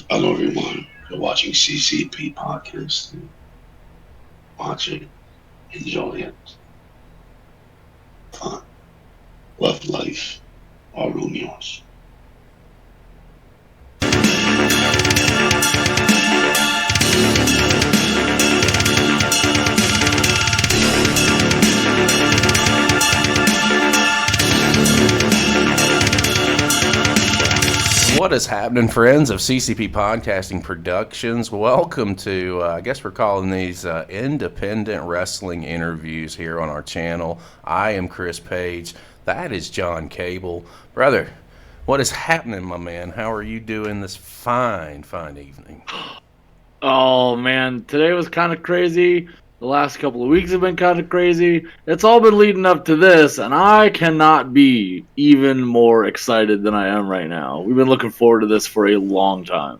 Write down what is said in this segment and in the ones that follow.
Hello, everyone. You're watching CCP Podcasting. Watching, enjoy it. Fun. Love life. All room yours. What is happening, friends of CCP Podcasting Productions? Welcome to, I guess we're calling these independent wrestling interviews here on our channel. I am Chris Page. That is John Cable. Brother, what is happening, my man? How are you doing this fine evening? Oh, man, today was kind of crazy. The last couple of weeks have been kind of crazy. It's all been leading up to this, and I cannot be even more excited than I am right now. We've been looking forward to this for a long time.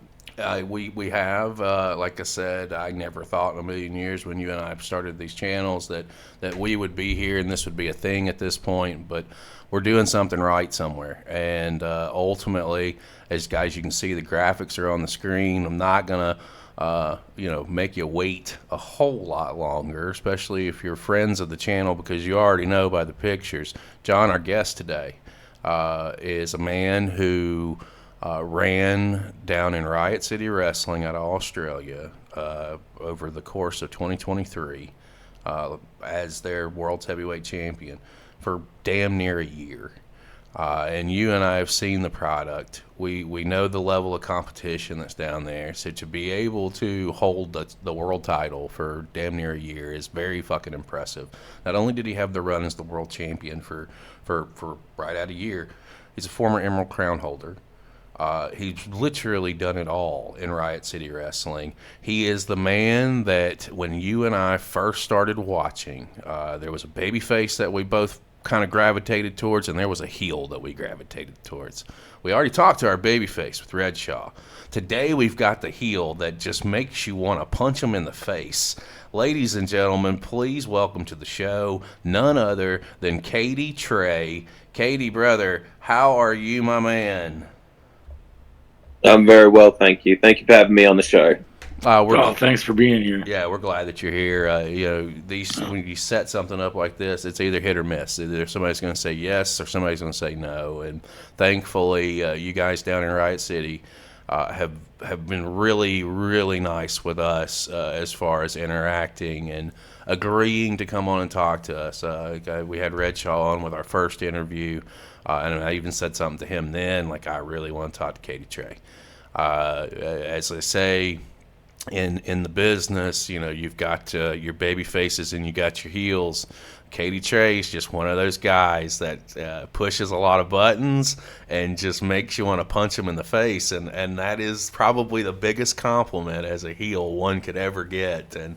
We have, like I said, I never thought in a million years when you and I started these channels that we would be here and this would be a thing at this point, but we're doing something right somewhere. And ultimately, as guys, you can see the graphics are on the screen. I'm not going to make you wait a whole lot longer, especially if you're friends of the channel, because you already know by the pictures. John, our guest today, is a man who ran down in Riot City Wrestling out of Australia over the course of 2023 as their World Heavyweight Champion for damn near a year. And you and I have seen the product. We know the level of competition that's down there. So to be able to hold the world title for damn near a year is very fucking impressive. Not only did he have the run as the world champion for right at a year, he's a former Emerald Crown holder. He's literally done it all in Riot City Wrestling. He is the man that when you and I first started watching, there was a babyface that we both kind of gravitated towards, and there was a heel that we gravitated towards. We already talked to our babyface with Redshaw. Today we've got the heel that just makes you want to punch him in the face. Ladies and gentlemen, please welcome to the show none other than Cadie Tre. Cadie, brother, how are you, my man? I'm very well, thank you. Thank you for having me on the show. Thanks for being here. Yeah, we're glad that you're here. When you set something up like this, it's either hit or miss. Either somebody's going to say yes or somebody's going to say no. And thankfully, you guys down in Riot City have been really, really nice with us as far as interacting and agreeing to come on and talk to us. We had Redshaw on with our first interview, and I even said something to him then, like, I really want to talk to Cadie Tre. As I say, in the business, you've got your baby faces and you got your heels. Cadie Tre is just one of those guys that pushes a lot of buttons and just makes you want to punch him in the face, and that is probably the biggest compliment as a heel one could ever get. And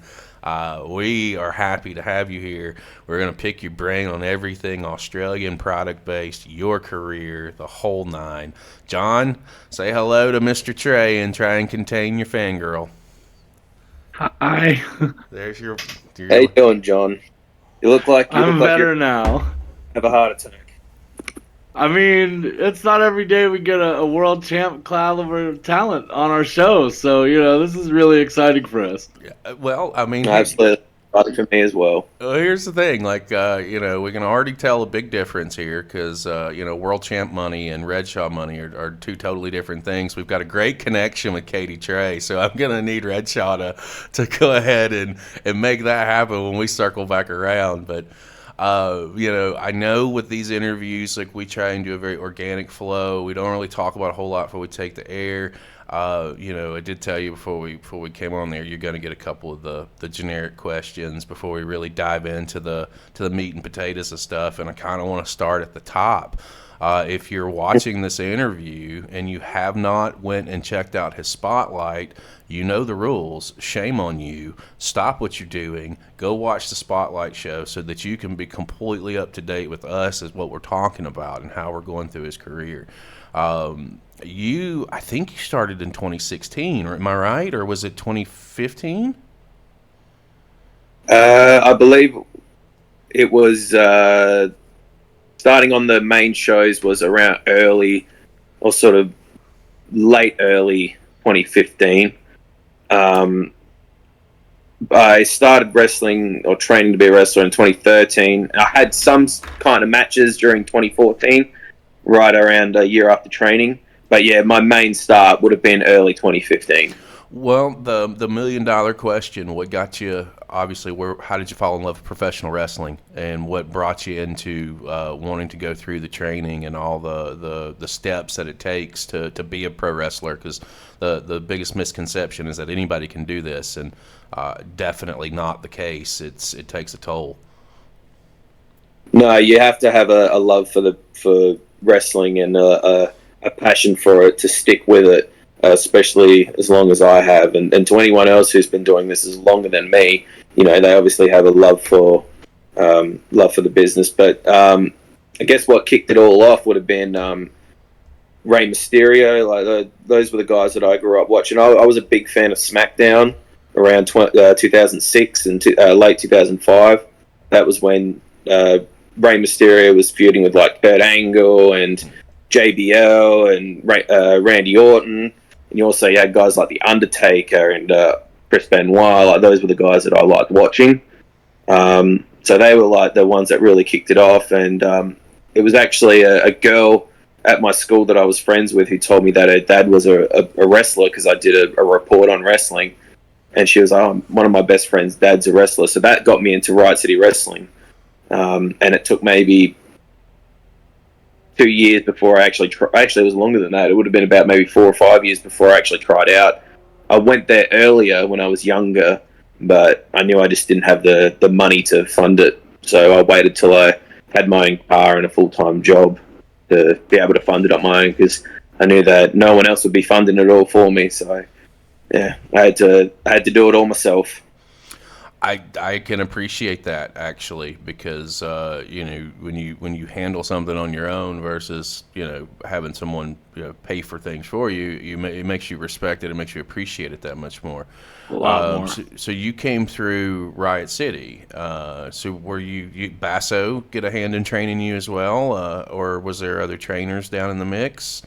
we are happy to have you here. We're going to pick your brain on everything Australian product based, your career, the whole nine. John, say hello to Mr. Tre and try and contain your fangirl. Hi. There's your How you doing, John? I'm better now. Have a heart attack. I mean, it's not every day we get a world champ caliber talent on our show, so this is really exciting for us. Yeah, well, I mean, Absolutely. For me as well. Here's the thing, we can already tell a big difference here because, world champ money and Redshaw money are two totally different things. We've got a great connection with Cadie Tre, so I'm going to need Redshaw to go ahead and make that happen when we circle back around. But, I know with these interviews, we try and do a very organic flow. We don't really talk about a whole lot before we take the air. I did tell you before we came on there, you're going to get a couple of the generic questions before we really dive into the meat and potatoes of stuff. And I kind of want to start at the top. If you're watching this interview and you have not went and checked out his spotlight, you know the rules. Shame on you. Stop what you're doing. Go watch the spotlight show so that you can be completely up to date with us as what we're talking about and how we're going through his career. I think you started in 2016, am I right? Or was it 2015? I believe it was starting on the main shows was around early or sort of late early 2015. I started wrestling or training to be a wrestler in 2013. I had some kind of matches during 2014, right around a year after training. But yeah, my main start would have been early 2015. Well, the $1 million question: what got you? Obviously, how did you fall in love with professional wrestling, and what brought you into wanting to go through the training and all the steps that it takes to be a pro wrestler? Because the biggest misconception is that anybody can do this, and definitely not the case. It takes a toll. No, you have to have a love for wrestling and a passion for it to stick with it, especially as long as I have. And to anyone else who's been doing this as longer than me, they obviously have a love for the business. But I guess what kicked it all off would have been Rey Mysterio. Like those were the guys that I grew up watching. I was a big fan of SmackDown around 2006 and late 2005. That was when Rey Mysterio was feuding with like Kurt Angle and JBL and Randy Orton, and you also had guys like The Undertaker and Chris Benoit. Like those were the guys that I liked watching. So they were like the ones that really kicked it off. And it was actually a girl at my school that I was friends with who told me that her dad was a wrestler, because I did a report on wrestling, and she was like, one of my best friend's dad's a wrestler. So that got me into Riot City Wrestling, and it took maybe 2 years before I actually actually it was longer than that. It would have been about maybe 4 or 5 years before I actually tried out. I went there earlier when I was younger, but I knew I just didn't have the money to fund it. So I waited till I had my own car and a full-time job to be able to fund it on my own, because I knew that no one else would be funding it all for me. So yeah, I had to do it all myself. I can appreciate that, actually, because when you handle something on your own versus having someone pay for things for you, it makes you respect it. It makes you appreciate it that much more. A lot more. So you came through Riot City. So were you Basso get a hand in training you as well, or was there other trainers down in the mix?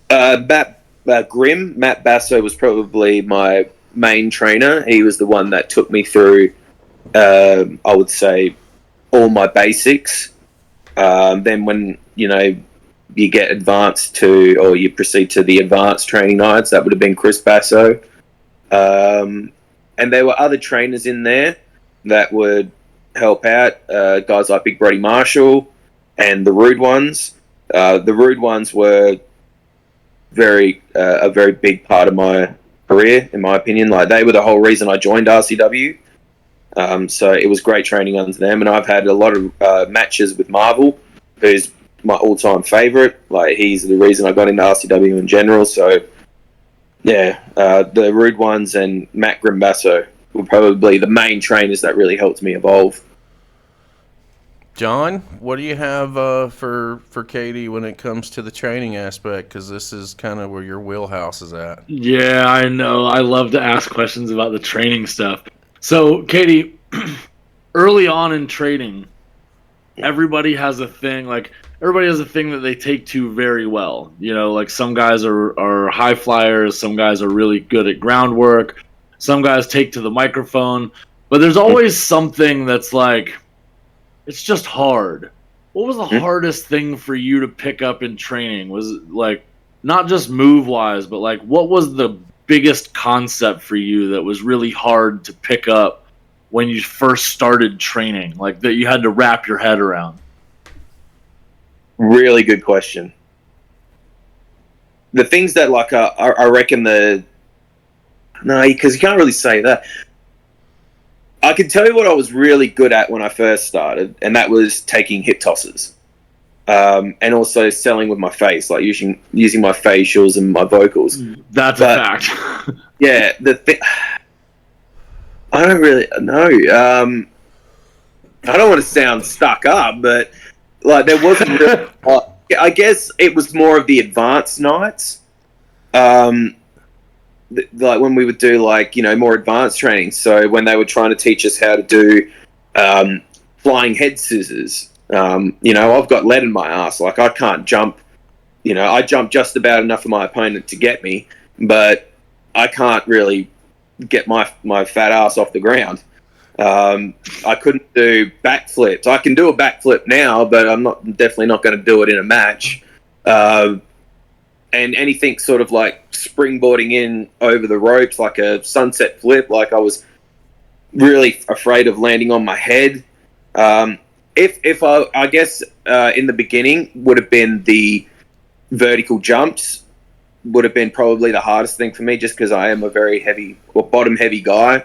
Matt Basso was probably my main trainer. He was the one that took me through, I would say, all my basics. Then when you get advanced or you proceed to the advanced training nights, that would have been Chris Basso. And there were other trainers in there that would help out, guys like Big Brody Marshall and the Rude Ones. The Rude Ones were a very big part of my career, in my opinion. Like, they were the whole reason I joined RCW. So it was great training under them, and I've had a lot of matches with Marvel, who's my all-time favorite. Like, he's the reason I got into RCW in general. So yeah, the Rude Ones and Matt Basso were probably the main trainers that really helped me evolve. John, what do you have for Cadie when it comes to the training aspect? Because this is kind of where your wheelhouse is at. Yeah, I know. I love to ask questions about the training stuff. So, Cadie, early on in training, everybody has a thing. Like, everybody has a thing that they take to very well. Like, some guys are high flyers. Some guys are really good at groundwork. Some guys take to the microphone. But there's always something that's like, it's just hard. What was the hardest thing for you to pick up in training? Was it like, not just move wise, but like, what was the biggest concept for you that was really hard to pick up when you first started training, like that you had to wrap your head around? Really good question. The things that like I reckon because you can't really say that. I can tell you what I was really good at when I first started, and that was taking hip tosses, and also selling with my face, like using my facials and my vocals. That's a fact. Yeah, I don't really know. I don't want to sound stuck up, but like there wasn't really, I guess it was more of the advanced nights. Like when we would do more advanced training. So when they were trying to teach us how to do flying head scissors, I've got lead in my ass. Like, I can't jump I jump just about enough for my opponent to get me, but I can't really get my fat ass off the ground. I couldn't do backflips. I can do a backflip now, but I'm definitely not going to do it in a match. And anything sort of like springboarding in over the ropes, like a sunset flip, like I was really afraid of landing on my head. If I guess in the beginning would have been the vertical jumps would have been probably the hardest thing for me, just because I am a very heavy or bottom heavy guy.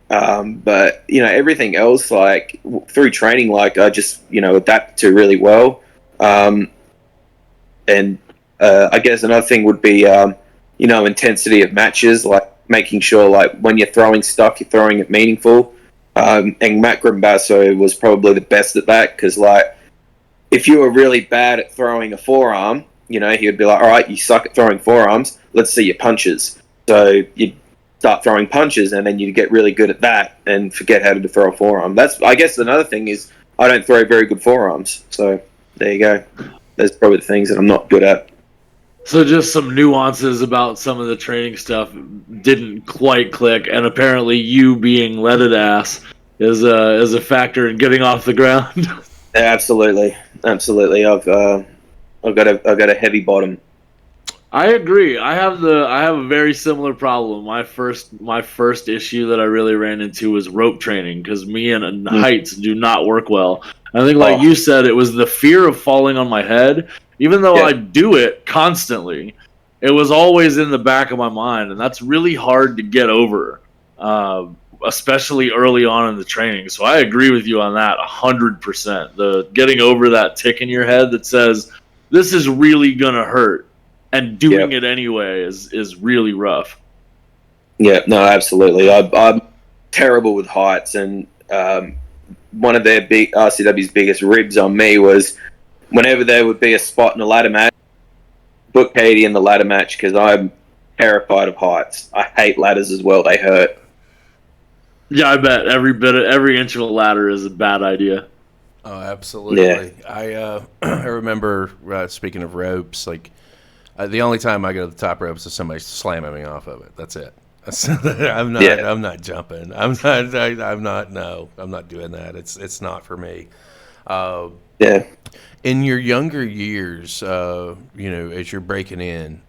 But everything else, like through training, like I just adapt to really well. And I guess another thing would be intensity of matches, like making sure like when you're throwing stuff, you're throwing it meaningful. And Matt Basso was probably the best at that, because like if you were really bad at throwing a forearm, he would be like, all right, you suck at throwing forearms, let's see your punches. So you'd start throwing punches, and then you get really good at that and forget how to throw a forearm. That's, I guess, another thing is I don't throw very good forearms. So there you go. There's probably the things that I'm not good at. So just some nuances about some of the training stuff didn't quite click, and apparently you being leaded ass is a factor in getting off the ground. Absolutely. I've got a heavy bottom. I agree. I have a very similar problem. My first issue that I really ran into was rope training, because me and heights do not work well. I think, like you said, it was the fear of falling on my head. Even though I do it constantly, it was always in the back of my mind, and that's really hard to get over, especially early on in the training. So I agree with you on that 100%. The getting over that tick in your head that says, this is really gonna hurt, and doing it anyway is really rough. Yeah, no, absolutely. I'm terrible with heights, and one of their big RCW's biggest ribs on me was whenever there would be a spot in a ladder match, put Cadie in the ladder match, because I'm terrified of heights. I hate ladders as well; they hurt. Yeah, I bet every inch of a ladder is a bad idea. Oh, absolutely. Yeah. I remember, speaking of ropes, like the only time I go to the top ropes is somebody slamming me off of it. That's it. I'm not jumping. I'm not doing that. It's not for me. In your younger years, as you're breaking in,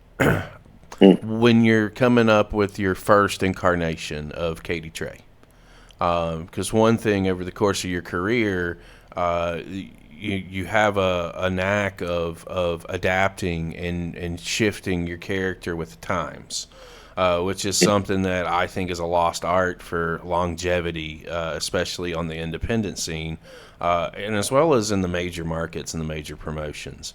when you're coming up with your first incarnation of Cadie Tre, because one thing over the course of your career, you have a knack of adapting and shifting your character with the times, which is something that I think is a lost art for longevity, especially on the independent scene, and as well as in the major markets and the major promotions.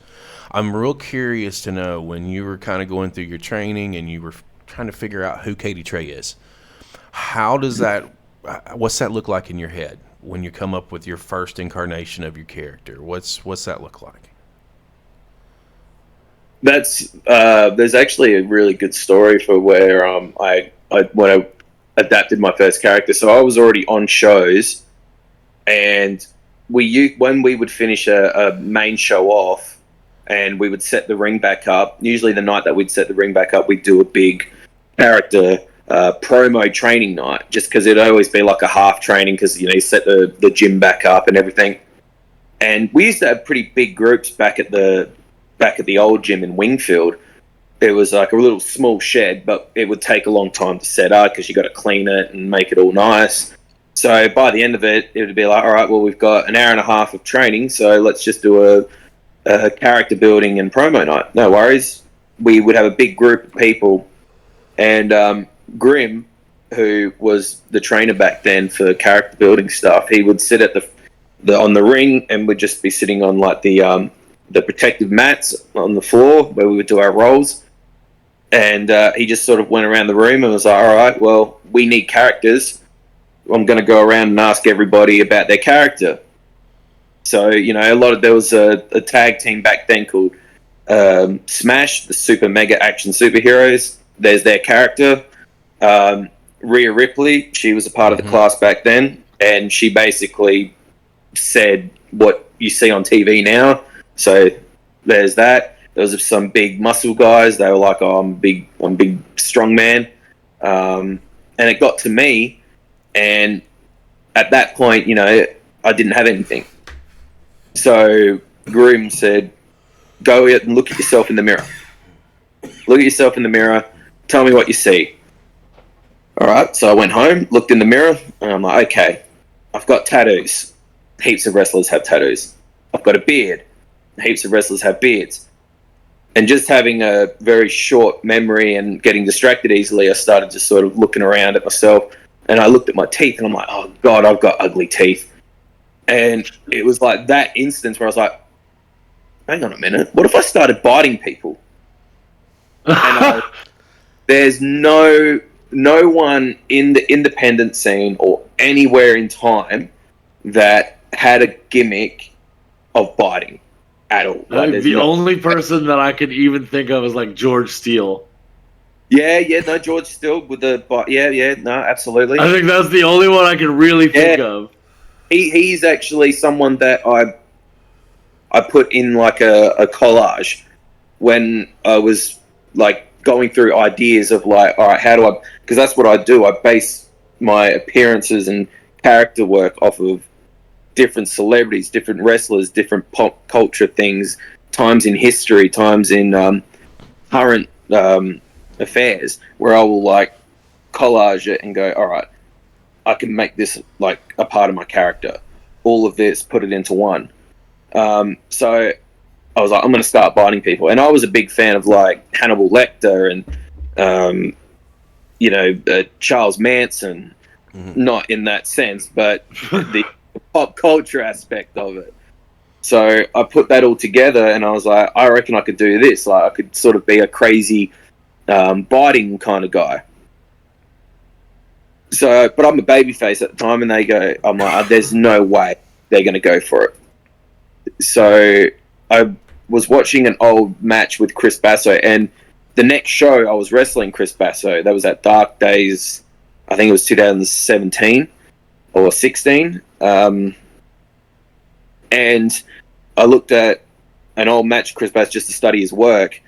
I'm real curious to know, when you were kind of going through your training and you were trying to figure out who Cadie Tre is, what's that look like in your head when you come up with your first incarnation of your character? What's that look like? That's there's actually a really good story for where I when I adapted my first character. So I was already on shows, and when we would finish a main show off, and we would set the ring back up. Usually, the night that we'd set the ring back up, we'd do a big character promo training night, just because it'd always be like a half training, because you set the gym back up and everything. And we used to have pretty big groups back at the old gym in Wingfield. It was like a little small shed, but it would take a long time to set up, because you got to clean it and make it all nice. So by the end of it, it would be like, all right, well, we've got an hour and a half of training, so let's just do a character building and promo night. No worries. We would have a big group of people, and Grim, who was the trainer back then for character building stuff, he would sit at on the ring, and would just be sitting on like the protective mats on the floor where we would do our rolls. And he just sort of went around the room and was like, all right, well, we need characters. I'm going to go around and ask everybody about their character. So, there was a tag team back then called Smash, the Super Mega Action Superheroes. There's their character. Rhea Ripley, she was a part of the class back then, and she basically said what you see on TV now. So there's that. There was some big muscle guys. They were like, "Oh, I'm a big strong man," and it got to me, and at that point, I didn't have anything. So Groom said, "Go out and look at yourself in the mirror. Look at yourself in the mirror. Tell me what you see." All right. So I went home, looked in the mirror, and I'm like, "Okay, I've got tattoos. Heaps of wrestlers have tattoos. I've got a beard. Heaps of wrestlers have beards." And just having a very short memory and getting distracted easily, I started just sort of looking around at myself, and I looked at my teeth, and I'm like, "Oh God, I've got ugly teeth." And it was like that instance where I was like, "Hang on a minute, what if I started biting people?" And there's no one in the independent scene or anywhere in time that had a gimmick of biting at all. The only person that I could even think of is like George Steele. No, George Steele with the no, absolutely. I think that's the only one I can really think of. He's actually someone that I put in like a collage when I was like going through ideas of like, all right, how do I? Because that's what I do. I base my appearances and character work off of different celebrities, different wrestlers, different pop culture things, times in history, times in current affairs, where I will like collage it and go, all right, I can make this like a part of my character. All of this, put it into one. So I was like, I'm going to start biting people. And I was a big fan of like Hannibal Lecter and, Charles Manson, not in that sense, but the pop culture aspect of it. So I put that all together and I was like, I reckon I could do this. Like I could sort of be a crazy biting kind of guy. So, but I'm a babyface at the time, and I'm like, there's no way they're going to go for it. So I was watching an old match with Chris Basso, and the next show I was wrestling Chris Basso. That was at Dark Days, I think it was 2017 or 16. And I looked at an old match of Chris Basso just to study his work,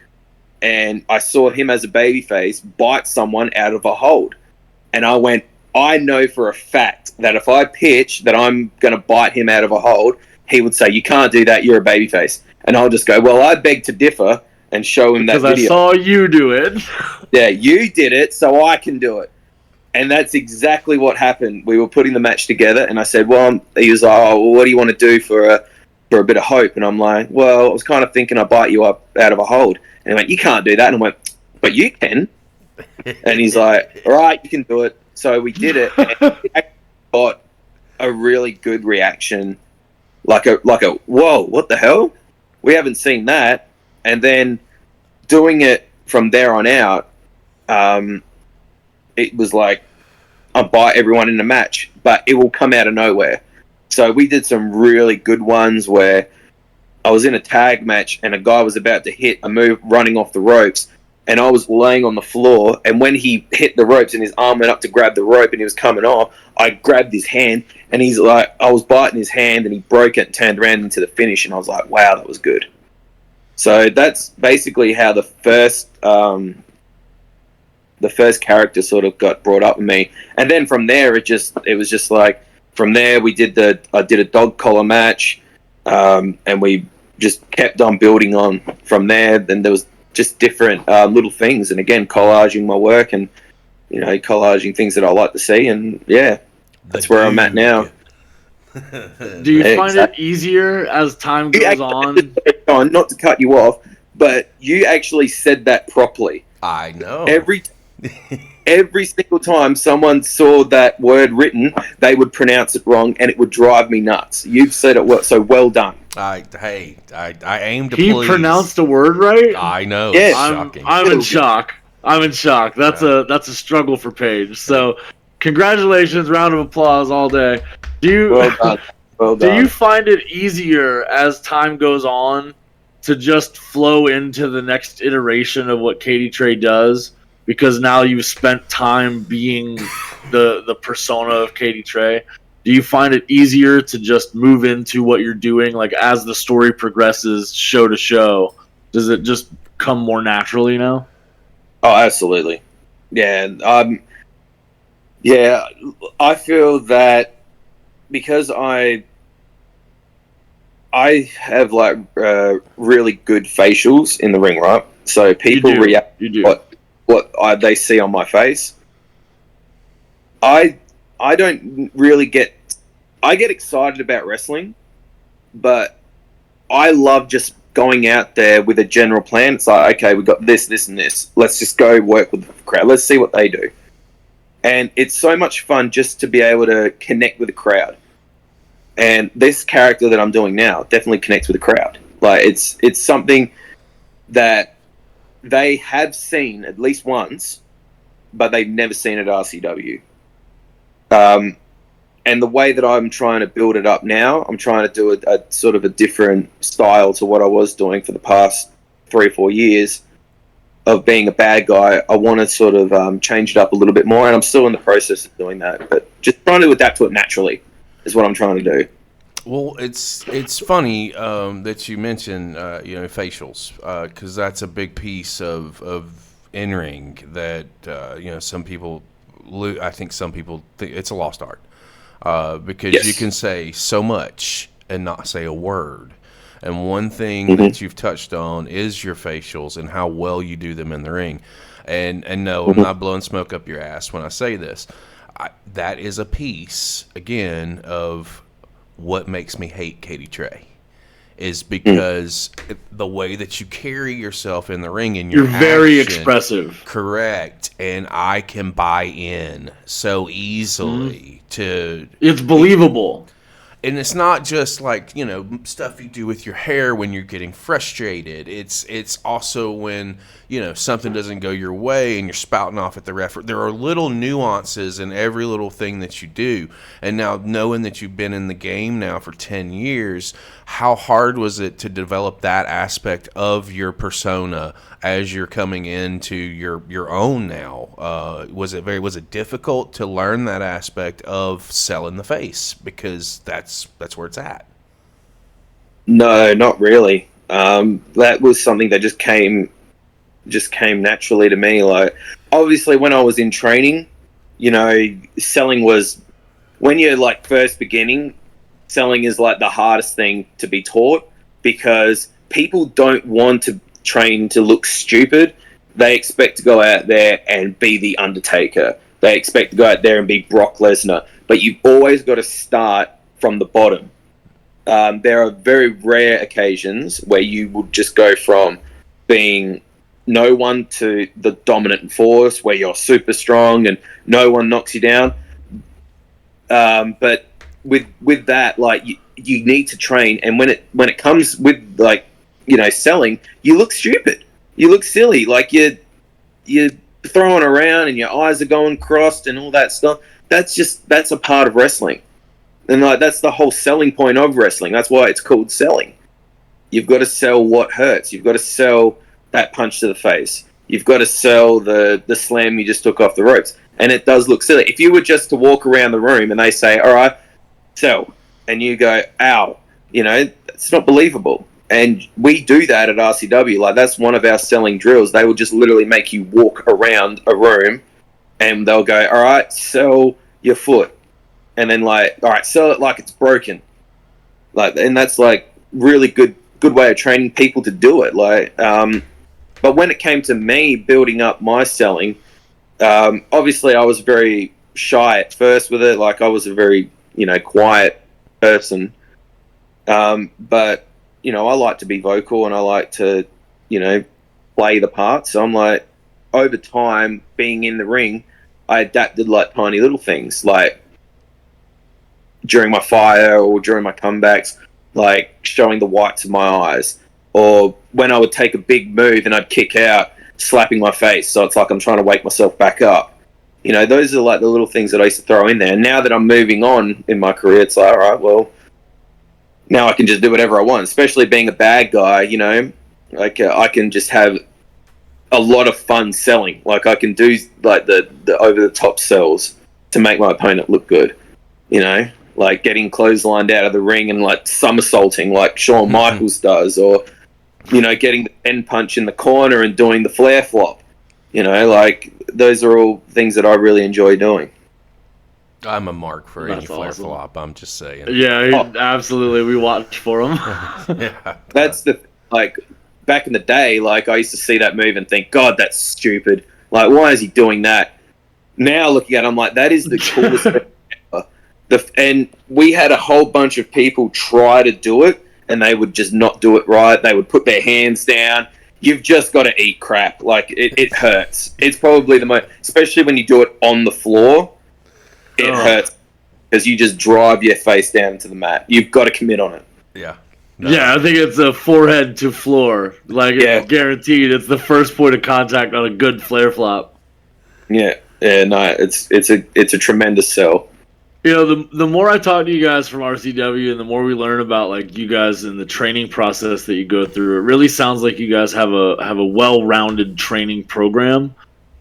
and I saw him as a babyface bite someone out of a hold. And I went, I know for a fact that if I pitch that I'm going to bite him out of a hold, he would say, "You can't do that, you're a babyface." And I'll just go, "Well, I beg to differ," and show him that video. Because I saw you do it. Yeah, you did it, so I can do it. And that's exactly what happened. We were putting the match together, and I said, he was like, "Oh, well, what do you want to do for a bit of hope?" And I'm like, "Well, I was kind of thinking I'd bite you up out of a hold." And he went, "You can't do that." And I went, "But you can." And he's like, "All right, you can do it." So we did it, and we got a really good reaction, like a whoa, what the hell? We haven't seen that. And then doing it from there on out, it was like I bite everyone in the match, but it will come out of nowhere. So we did some really good ones where I was in a tag match and a guy was about to hit a move running off the ropes, and I was laying on the floor, and when he hit the ropes and his arm went up to grab the rope and he was coming off, I grabbed his hand, and he's like, I was biting his hand, and he broke it and turned around into the finish, and I was like, wow, that was good. So that's basically how the first character sort of got brought up with me. And then from there, it was just like, from there I did a dog collar match, and we just kept on building on from there. Then there was just different little things, and again, collaging my work and, collaging things that I like to see, and yeah, that's where I'm at now. Do you find it easier as time goes on? Not to cut you off, but you actually said that properly. I know. Every single time someone saw that word written, they would pronounce it wrong, and it would drive me nuts. You've said it well, so well done. I aim to please. He pronounced the word right? I know. Yes. I'm in shock. That's a struggle for Paige. So, congratulations, round of applause all day. Well done. Do you find it easier as time goes on to just flow into the next iteration of what Cadie Tre does? Because now you've spent time being the persona of Cadie Tre. Do you find it easier to just move into what you're doing, like as the story progresses, show to show, Does it just come more naturally now? Oh, absolutely. Yeah. Yeah. I feel that because I have like really good facials in the ring, right? So people react to what they see on my face. I don't really I get excited about wrestling, but I love just going out there with a general plan. It's like, okay, we've got this, this, and this. Let's just go work with the crowd. Let's see what they do. And it's so much fun just to be able to connect with the crowd. And this character that I'm doing now definitely connects with the crowd. Like it's something that they have seen at least once, but they've never seen at RCW. And the way that I'm trying to build it up now, I'm trying to do a sort of a different style to what I was doing for the past 3 or 4 years of being a bad guy. I want to sort of change it up a little bit more, and I'm still in the process of doing that. But just trying to adapt to it naturally is what I'm trying to do. Well, it's funny that you mention facials because that's a big piece of in-ring that some people I think some people think it's a lost art because you can say so much and not say a word. And one thing that you've touched on is your facials and how well you do them in the ring. And no, I'm not blowing smoke up your ass when I say this. That is a piece again of what makes me hate Cadie Tre is because the way that you carry yourself in the ring and you're very expressive. Correct. And I can buy in so easily to... It's believable. And it's not just like, stuff you do with your hair when you're getting frustrated. It's also when, something doesn't go your way and you're spouting off at the ref. There are little nuances in every little thing that you do. And now knowing that you've been in the game now for 10 years, how hard was it to develop that aspect of your persona as you're coming into your own now? Was it difficult to learn that aspect of selling the face? Because that's where it's at. No, not really. That was something that just came naturally to me. Like, obviously, when I was in training, selling was when you're like first beginning. Selling is like the hardest thing to be taught because people don't want to train to look stupid. They expect to go out there and be the Undertaker. They expect to go out there and be Brock Lesnar. But you've always got to start from the bottom. There are very rare occasions where you would just go from being no one to the dominant force, where you're super strong and no one knocks you down. But with that, like you need to train, and when it comes with like selling, you look stupid, you look silly, like you're throwing around and your eyes are going crossed and all that stuff. That's a part of wrestling. And like that's the whole selling point of wrestling. That's why it's called selling. You've got to sell what hurts. You've got to sell that punch to the face. You've got to sell the slam you just took off the ropes. And it does look silly. If you were just to walk around the room and they say, all right, sell, and you go, ow, it's not believable. And we do that at RCW. Like that's one of our selling drills. They will just literally make you walk around a room and they'll go, all right, sell your foot. And then like, all right, sell it like it's broken. Like, and that's like really good way of training people to do it. Like, but when it came to me building up my selling, obviously I was very shy at first with it. Like I was a very, quiet person. But, I like to be vocal and I like to, play the part. So I'm like, over time being in the ring, I adapted like tiny little things, like during my fire or during my comebacks, like showing the whites of my eyes, or when I would take a big move and I'd kick out, slapping my face. So it's like I'm trying to wake myself back up. Those are like the little things that I used to throw in there. And now that I'm moving on in my career, it's like, all right, well, now I can just do whatever I want, especially being a bad guy, like I can just have a lot of fun selling. Like I can do like the over the top sells to make my opponent look good, like getting clotheslined out of the ring and like somersaulting like Shawn Michaels does, or you know, getting the 10 punch in the corner and doing the flare flop. You know, like, those are all things that I really enjoy doing. I'm a mark for any That's flare awesome. flop. I'm just saying. Yeah, absolutely. We watched for him. Yeah. That's the, like, back in the day, like, I used to see that move and think, God, that's stupid. Like, why is he doing that? Now looking at it, I'm like, that is the coolest thing ever. And we had a whole bunch of people try to do it, and they would just not do it right. They would put their hands down. You've just got to eat crap. Like, it hurts. It's probably the most, especially when you do it on the floor, it hurts because you just drive your face down into the mat. You've got to commit on it. Yeah. No. Yeah, I think it's a forehead to floor. Like, it's guaranteed. It's the first point of contact on a good flare flop. Yeah, no, it's a tremendous sell. You know, the more I talk to you guys from RCW and the more we learn about, like, you guys and the training process that you go through, it really sounds like you guys have a well-rounded training program.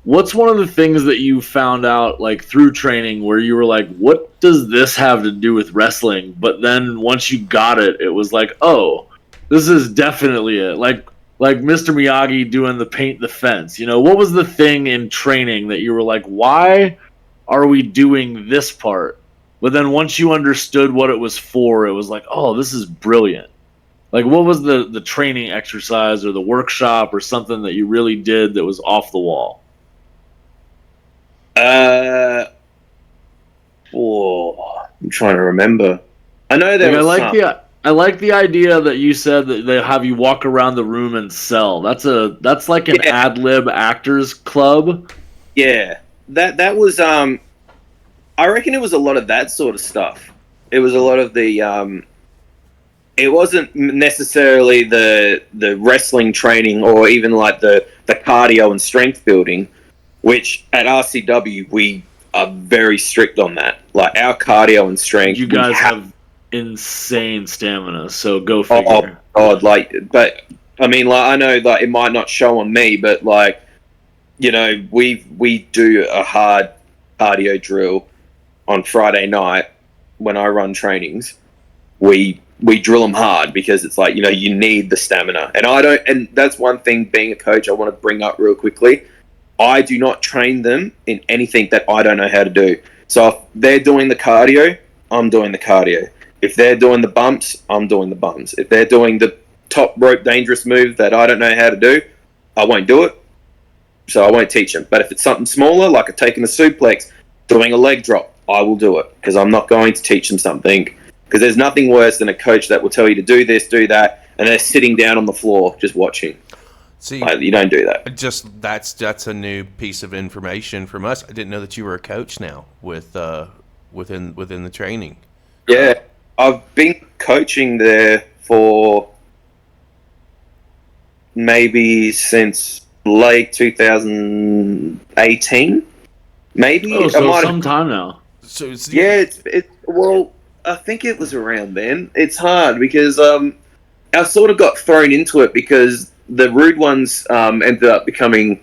What's one of the things that you found out, like, through training where you were like, what does this have to do with wrestling? But then once you got it, it was like, oh, this is definitely it. Like Mr. Miyagi doing the paint the fence. You know, what was the thing in training that you were like, why are we doing this part? But then once you understood what it was for, it was like, oh, this is brilliant. Like, what was the training exercise or the workshop or something that you really did that was off the wall? I'm trying to remember. I know there was I like the idea that you said that they have you walk around the room and sell. That's like an ad lib actors club. Yeah, that was I reckon it was a lot of that sort of stuff. It was a lot of the it wasn't necessarily the wrestling training or even like the cardio and strength building, which at RCW we are very strict on that. Like, our cardio and strength. You guys have insane stamina, so go figure. Oh God, but I mean, like, I know that it might not show on me, but, like, you know, we do a hard cardio drill on Friday night when I run trainings. We drill them hard because it's like, you know, you need the stamina. And that's one thing, being a coach, I want to bring up real quickly. I do not train them in anything that I don't know how to do. So if they're doing the cardio, I'm doing the cardio. If they're doing the bumps, I'm doing the bumps. If they're doing the top rope dangerous move that I don't know how to do, I won't do it. So I won't teach them. But if it's something smaller, like taking a suplex, doing a leg drop, I will do it, because I'm not going to teach them something. Because there's nothing worse than a coach that will tell you to do this, do that, and they're sitting down on the floor just watching. See, you don't do that. Just that's a new piece of information from us. I didn't know that you were a coach now within the training. Yeah, I've been coaching there for maybe since late 2018, maybe. Oh, so some time now. So it's well, I think it was around then. It's hard because I sort of got thrown into it because the rude ones ended up becoming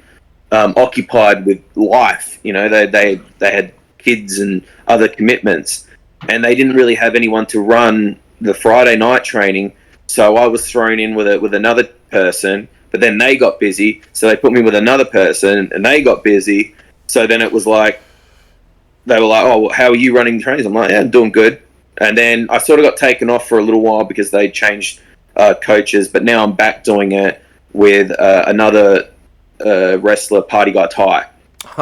occupied with life. You know, they had kids and other commitments, and they didn't really have anyone to run the Friday night training. So I was thrown in with another person, but then they got busy, so they put me with another person, and they got busy. So then it was like, they were like, "Oh, well, how are you running the trainings?" I'm like, "Yeah, I'm doing good." And then I sort of got taken off for a little while because they changed coaches, but now I'm back doing it with another wrestler, Party Guy Ty.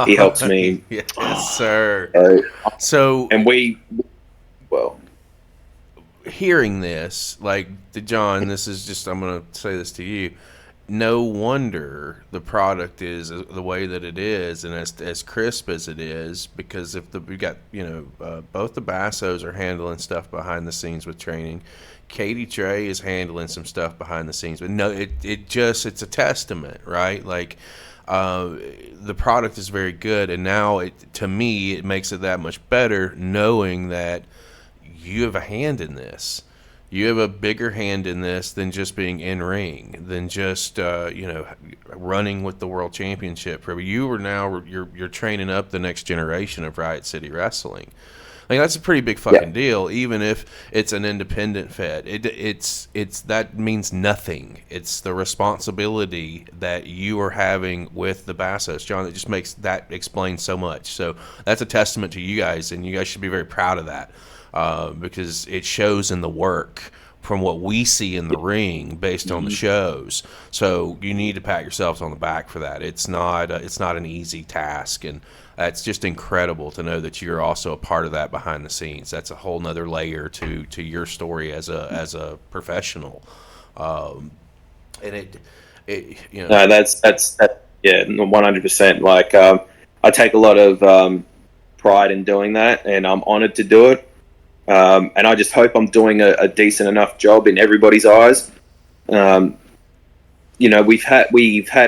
He helps me. Yes, sir. So, and hearing this, like, John, this is just, I'm going to say this to you. No wonder the product is the way that it is, and as crisp as it is, because we got, both the Bassos are handling stuff behind the scenes with training. Cadie Tre is handling some stuff behind the scenes, but no, it's a testament, right? Like, the product is very good, and now to me it makes it that much better knowing that you have a hand in this. You have a bigger hand in this than just being in ring, than just running with the world championship. You are now you're training up the next generation of Riot City Wrestling. Like, that's a pretty big fucking deal, even if it's an independent Fed. It's that means nothing. It's the responsibility that you are having with the Bassos, John, that just makes that explain so much. So that's a testament to you guys, and you guys should be very proud of that, because it shows in the work from what we see in the ring based on the shows. So you need to pat yourselves on the back for that. It's not an easy task, and that's just incredible to know that you're also a part of that behind the scenes. That's a whole nother layer to your story as a professional. And it you know. No, that's 100%. Like, I take a lot of pride in doing that, and I'm honored to do it. And I just hope I'm doing a decent enough job in everybody's eyes. You know, we've had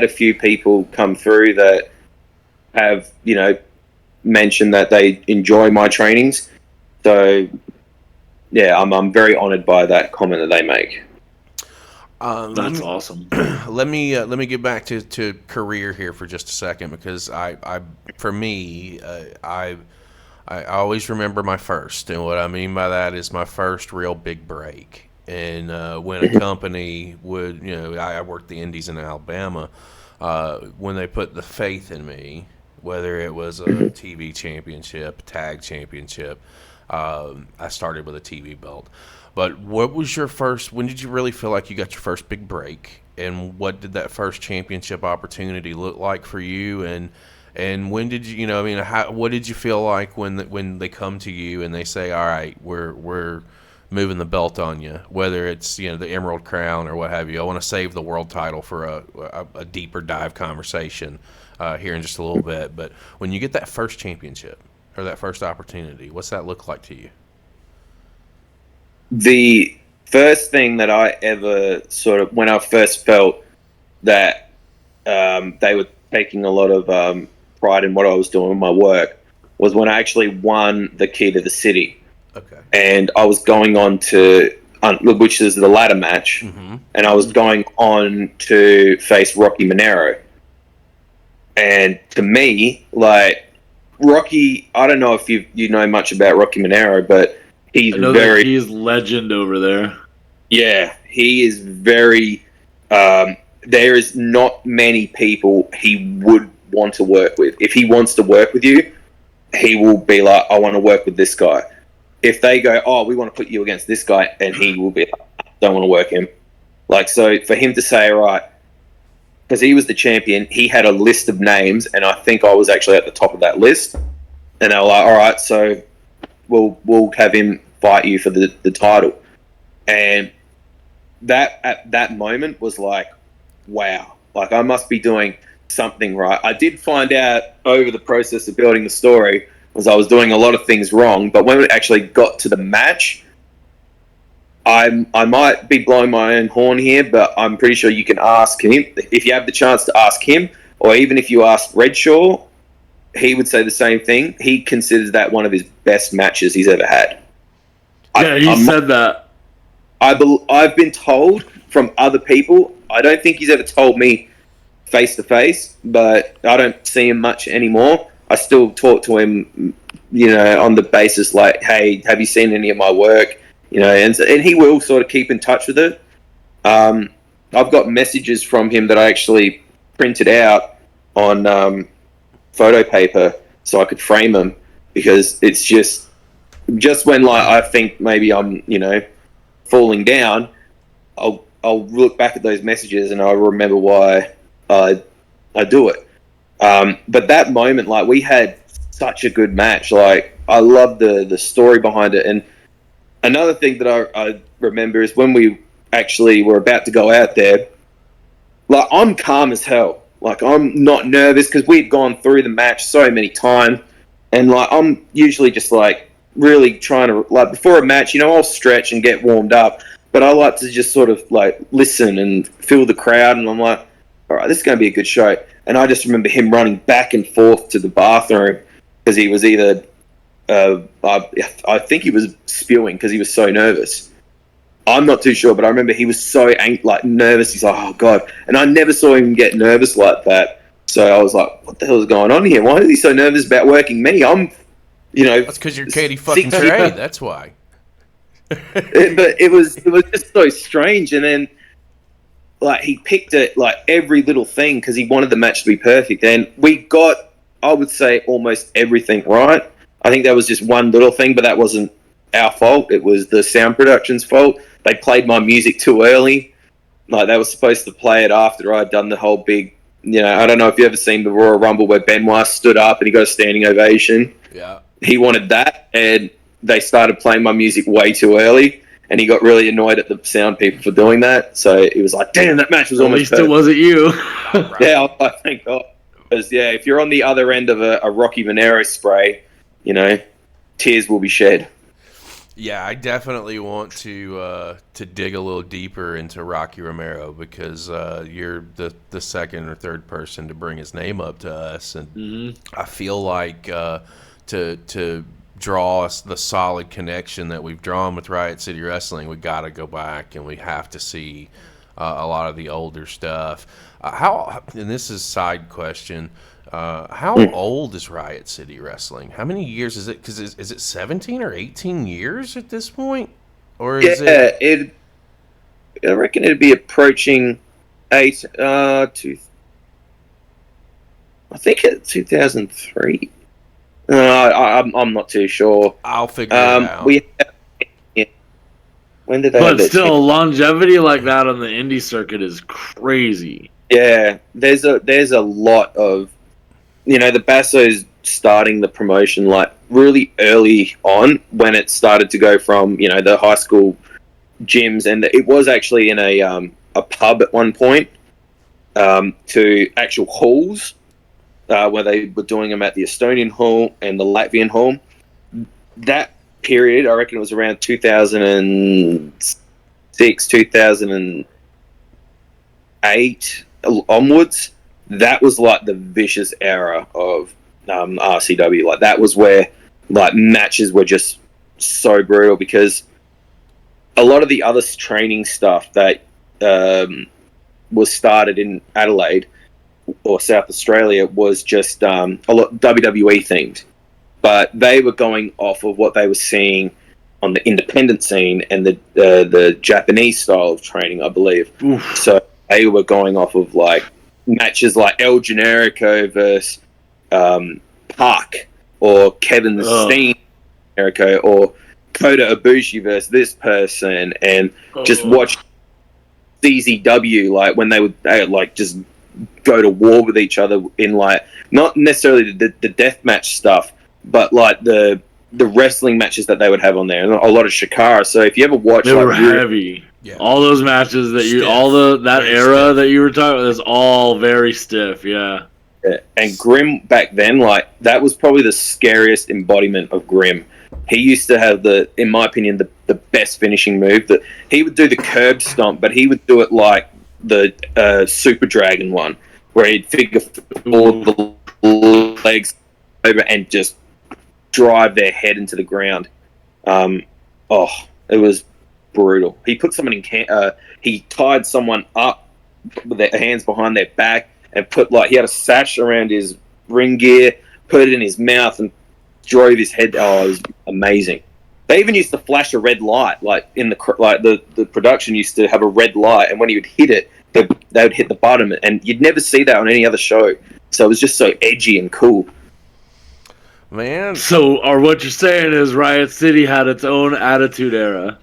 a few people come through that have, you know, mentioned that they enjoy my trainings. So, yeah, I'm very honored by that comment that they make. That's awesome. Let me get back to career here for just a second, because I always remember my first, and what I mean by that is my first real big break. And when a company would, you know, I worked the Indies in Alabama, when they put the faith in me, whether it was a TV championship, tag championship, I started with a TV belt. But what was your first, when did you really feel like you got your first big break? And what did that first championship opportunity look like for you? And when did you know, I mean, what did you feel like when they come to you and they say, all right, we're moving the belt on you, whether it's, you know, the Emerald Crown or what have you? I want to save the world title for a deeper dive conversation here in just a little bit. But when you get that first championship or that first opportunity, what's that look like to you? The first thing that I ever sort of, when I first felt that they were taking a lot of pride in what I was doing in my work, was when I actually won the Key to the City. Okay. And I was going on to, which is the ladder match, and I was going on to face Rocky Monero. And to me, like, Rocky, I don't know if you know much about Rocky Monero, but he's he's legend over there. Yeah, he is very. There is not many people he would want to work with. If he wants to work with you, he will be like, I want to work with this guy. If they go, oh, we want to put you against this guy, and he will be like, I don't want to work him. Like, so for him to say, all right, because he was the champion, he had a list of names, and I think I was actually at the top of that list. And they were like, all right, so we'll have him fight you for the title. And that at that moment was like, wow, like, I must be doing something right. I did find out over the process of building the story, was I was doing a lot of things wrong, but when it actually got to the match, I might be blowing my own horn here, but I'm pretty sure you can ask him. If you have the chance to ask him, or even if you ask Redshaw, he would say the same thing. He considers that one of his best matches he's ever had. Yeah, he said that. I've been told from other people. I don't think he's ever told me face to face, but I don't see him much anymore. I still talk to him, you know, on the basis like, hey, have you seen any of my work? You know, and he will sort of keep in touch with it. I've got messages from him that I actually printed out on photo paper so I could frame them, because it's just when, like, I think maybe I'm, you know, falling down, I'll look back at those messages and I'll remember why I do it. But that moment, like, we had such a good match. Like, I love the story behind it. And another thing that I remember is when we actually were about to go out there, like, I'm calm as hell. Like, I'm not nervous because we'd gone through the match so many times. And, like, I'm usually just, like, really trying to, like, before a match, you know, I'll stretch and get warmed up. But I like to just sort of, like, listen and feel the crowd. And I'm like, all right, this is going to be a good show. And I just remember him running back and forth to the bathroom because he was either, I think he was spewing because he was so nervous. I'm not too sure, but I remember he was so nervous. He's like, oh, God. And I never saw him get nervous like that. So I was like, what the hell is going on here? Why is he so nervous about working me? I'm You know, That's because you're Cadie fucking Tre. That's why. But it was just so strange. And then, like, he picked it, like, every little thing because he wanted the match to be perfect. And we got, I would say, almost everything right. I think that was just one little thing, but that wasn't our fault. It was the sound production's fault. They played my music too early. Like, they were supposed to play it after I'd done the whole big, you know, I don't know if you've ever seen the Royal Rumble where Benoit stood up and he got a standing ovation. Yeah. He wanted that, and they started playing my music way too early, and he got really annoyed at the sound people for doing that. So he was like, damn, that match was almost perfect. At least it wasn't you. Right. Yeah, I thank God. Because, yeah, if you're on the other end of a Rocky Monero spray, you know, tears will be shed. Yeah, I definitely want to dig a little deeper into Rocky Romero because you're the second or third person to bring his name up to us, and I feel like to draw us the solid connection that we've drawn with Riot City Wrestling, we got to go back and we have to see a lot of the older stuff. And this is a side question. How old is Riot City Wrestling? How many years is it? Because is it 17 or 18 years at this point? Or is I reckon it'd be approaching 8. I think it's 2003. I'm not too sure. I'll figure it out. When did they? But still, longevity like that on the indie circuit is crazy. Yeah, there's a lot of, you know, the Basso's starting the promotion like really early on when it started to go from, you know, the high school gyms, and it was actually in a pub at one point to actual halls where they were doing them at the Estonian Hall and the Latvian Hall. That period, I reckon it was around 2006, 2008 onwards. That was like the vicious era of RCW. Like, that was where like matches were just so brutal, because a lot of the other training stuff that was started in Adelaide or South Australia was just a lot WWE themed, but they were going off of what they were seeing on the independent scene and the Japanese style of training, I believe. Oof. So they were going off of like matches like El Generico versus Park, or Kevin the Steen Generico, or Kota Ibushi versus this person, and just watch CZW, like when they would like just go to war with each other in like not necessarily the deathmatch stuff, but like the wrestling matches that they would have on there, and a lot of Shikara. So if you ever watch, they were heavy. Yeah. All those matches that you, stiff. That very era stiff. That you were talking about is all very stiff. Yeah. And Grim back then, like that was probably the scariest embodiment of Grim. He used to have in my opinion, the best finishing move. That he would do the curb stomp, but he would do it like the Super Dragon one, where he'd figure all the legs over and just drive their head into the ground. It was brutal. He put someone in. He tied someone up with their hands behind their back and he had a sash around his ring gear, put it in his mouth, and drove his head. Oh, it was amazing. They even used to flash a red light, like the production used to have a red light, and when he would hit it, they would hit the bottom, and you'd never see that on any other show. So it was just so edgy and cool. Man. So, or what you're saying is Riot City had its own attitude era.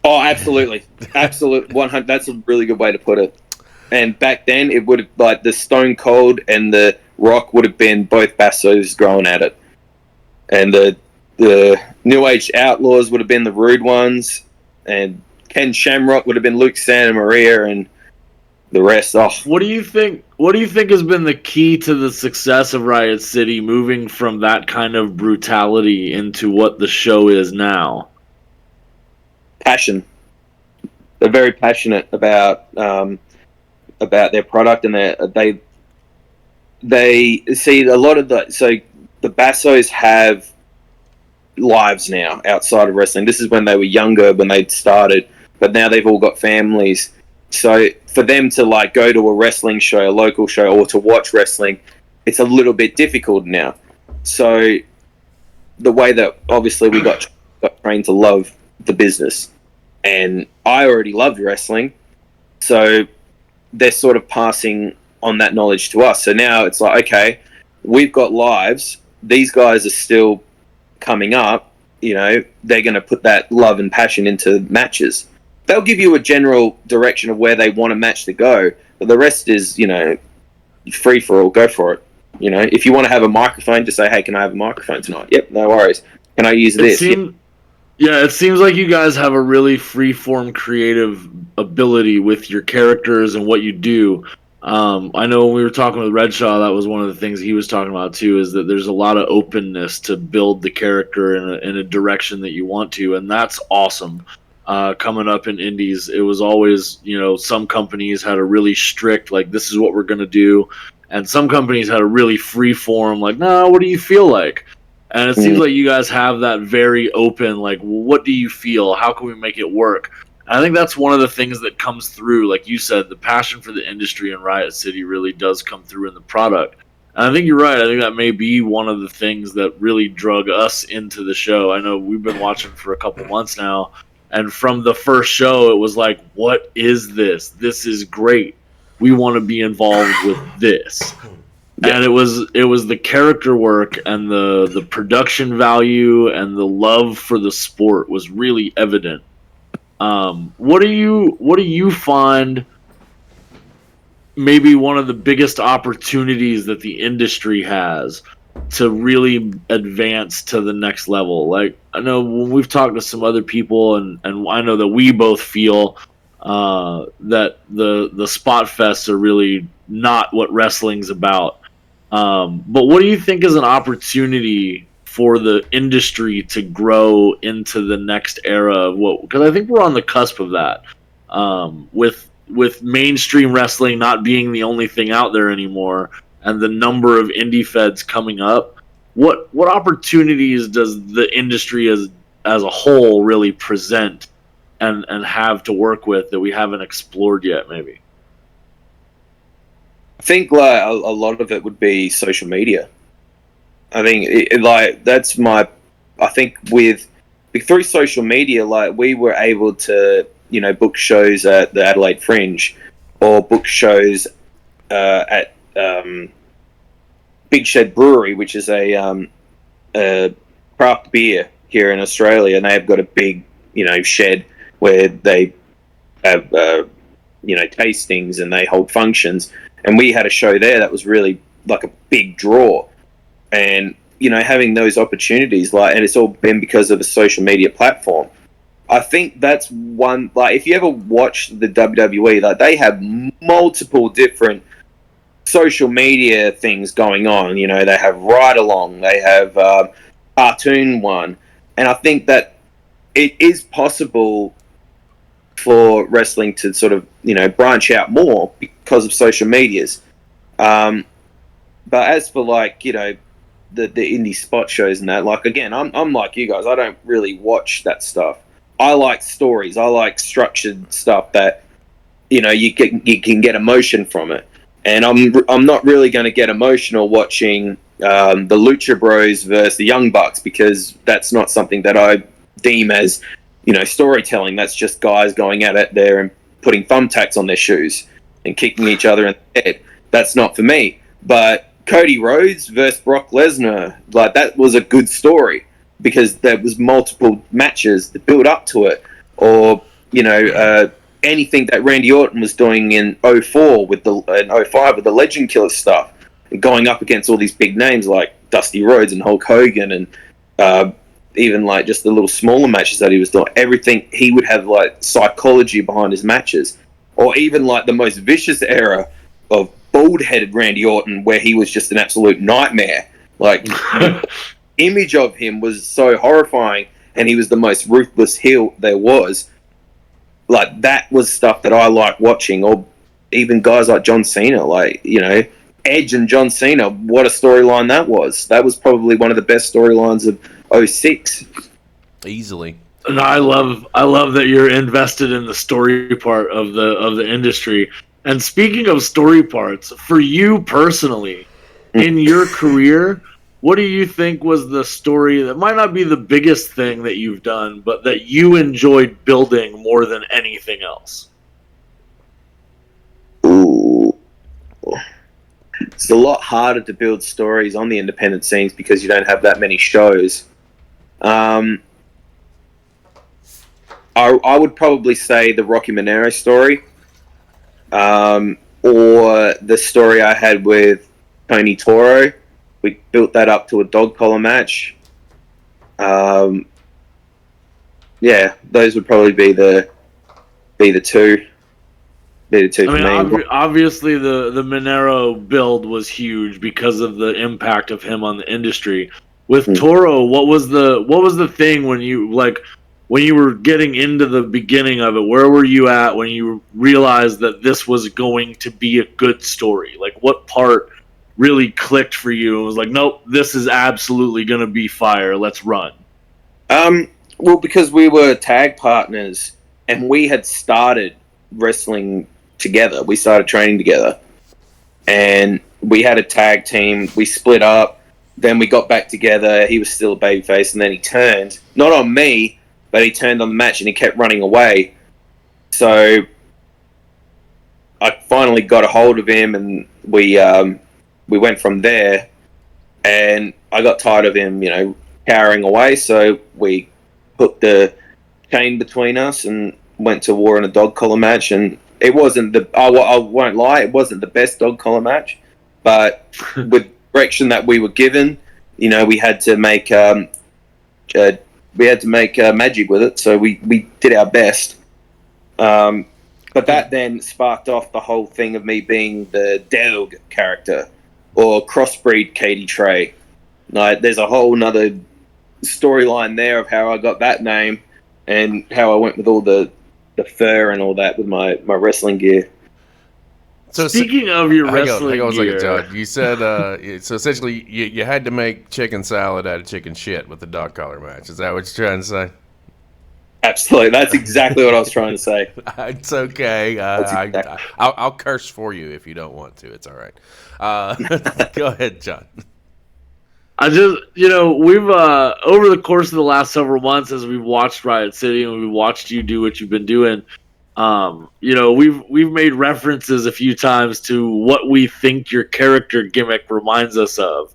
Oh, absolutely. Absolutely. 100. That's a really good way to put it. And back then, it would have, like, the Stone Cold and the Rock would have been both Bassos going at it. And the New Age Outlaws would have been the Rude Ones. And Ken Shamrock would have been Luke Santa Maria, and the rest. Oh. What do you think has been the key to the success of Riot City, moving from that kind of brutality into what the show is now? Passion. They're very passionate about their product, and they see a lot of the Bassos have lives now outside of wrestling. This is when they were younger, when they started, but now they've all got families. So for them to like go to a wrestling show, a local show, or to watch wrestling, it's a little bit difficult now. So the way that obviously we got trained to love the business, and I already loved wrestling, so they're sort of passing on that knowledge to us. So now it's like, okay, we've got lives. These guys are still coming up. You know, they're going to put that love and passion into matches. They'll give you a general direction of where they want a match to go, but the rest is, you know, free for all. Go for it. You know, if you want to have a microphone, just say, hey, can I have a microphone tonight? Yep, no worries. Can I use this? Yeah, it seems like you guys have a really free-form creative ability with your characters and what you do. I know when we were talking with Redshaw, that was one of the things he was talking about too, is that there's a lot of openness to build the character in a direction that you want to, and that's awesome. Coming up in indies, it was always, you know, some companies had a really strict, like, this is what we're going to do, and some companies had a really free-form, like, no, what do you feel like? And it seems like you guys have that very open, like, well, what do you feel? How can we make it work? And I think that's one of the things that comes through. Like you said, the passion for the industry in Riot City really does come through in the product. And I think you're right. I think that may be one of the things that really drug us into the show. I know we've been watching for a couple months now, and from the first show, it was like, what is this? This is great. We want to be involved with this. And it was the character work and the production value and the love for the sport was really evident. What do you find maybe one of the biggest opportunities that the industry has to really advance to the next level? Like, I know when we've talked to some other people, and I know that we both feel that the spot fests are really not what wrestling's about. But what do you think is an opportunity for the industry to grow into the next era of what? Because I think we're on the cusp of that. With mainstream wrestling not being the only thing out there anymore, and the number of indie feds coming up, what opportunities does the industry as a whole really present and have to work with that we haven't explored yet? Maybe. I think like a lot of it would be social media. I think I think through social media, like, we were able to, you know, book shows at the Adelaide Fringe, or book shows at Big Shed Brewery, which is a craft beer here in Australia, and they've got a big, you know, shed where they have you know, tastings and they hold functions. And we had a show there that was really like a big draw. And, you know, having those opportunities, like, and it's all been because of a social media platform. I think that's one, like, if you ever watch the WWE, like, they have multiple different social media things going on. You know, they have Ride Along, they have Cartoon One. And I think that it is possible for wrestling to sort of, you know, branch out more because of social medias. But as for, like, you know, the indie spot shows and that, like, again, I'm like you guys, I don't really watch that stuff. I like stories. I like structured stuff that, you know, you can get emotion from it. And I'm not really going to get emotional watching the Lucha Bros versus the Young Bucks, because that's not something that I deem as, you know, storytelling. That's just guys going at it there and putting thumbtacks on their shoes and kicking each other in the head. That's not for me. But Cody Rhodes versus Brock Lesnar, like, that was a good story because there was multiple matches that build up to it. Or, you know, anything that Randy Orton was doing in 04 with in 05 with the Legend Killer stuff, and going up against all these big names like Dusty Rhodes and Hulk Hogan, and even like just the little smaller matches that he was doing. Everything, he would have like psychology behind his matches. Or even like the most vicious era of bald-headed Randy Orton, where he was just an absolute nightmare. Like, the image of him was so horrifying, and he was the most ruthless heel there was. Like, that was stuff that I like watching. Or even guys like John Cena, like, you know, Edge and John Cena, what a storyline that was. That was probably one of the best storylines of 06. Easily. And I love that you're invested in the story part of the industry. And speaking of story parts, for you personally, in your career, what do you think was the story that might not be the biggest thing that you've done, but that you enjoyed building more than anything else? Ooh. It's a lot harder to build stories on the independent scenes because you don't have that many shows. I would probably say the Rocky Monero story, or the story I had with Tony Toro. We built that up to a dog collar match. Yeah, those would probably be the two. I mean, obviously the Monero build was huge because of the impact of him on the industry. With Toro, what was the thing when you were getting into the beginning of it? Where were you at when you realized that this was going to be a good story? Like, what part really clicked for you and was like, nope, this is absolutely going to be fire. Let's run. Well, because we were tag partners and we had started wrestling together. We started training together, and we had a tag team. We split up, then we got back together. He was still a babyface, and then he turned, not on me, but he turned on the match, and he kept running away. So I finally got a hold of him, and we went from there. And I got tired of him, cowering away. So we put the chain between us and went to war in a dog collar match. And it wasn't I won't lie, it wasn't the best dog collar match, but with the direction that we were given, we had to make magic with it. So we did our best. But that then sparked off the whole thing of me being the Dewg character, or crossbreed Cadie Tre. Like, there's a whole nother storyline there of how I got that name and how I went with all the fur and all that with my wrestling gear. So speaking of your wrestling gear, John, you said so essentially you had to make chicken salad out of chicken shit with the dog collar match. Is that what you're trying to say? Absolutely, that's exactly what I was trying to say. It's okay. I'll curse for you if you don't want to. It's all right. Go ahead, John. I just, we've over the course of the last several months, as we've watched Riot City and we've watched you do what you've been doing, we've made references a few times to what we think your character gimmick reminds us of,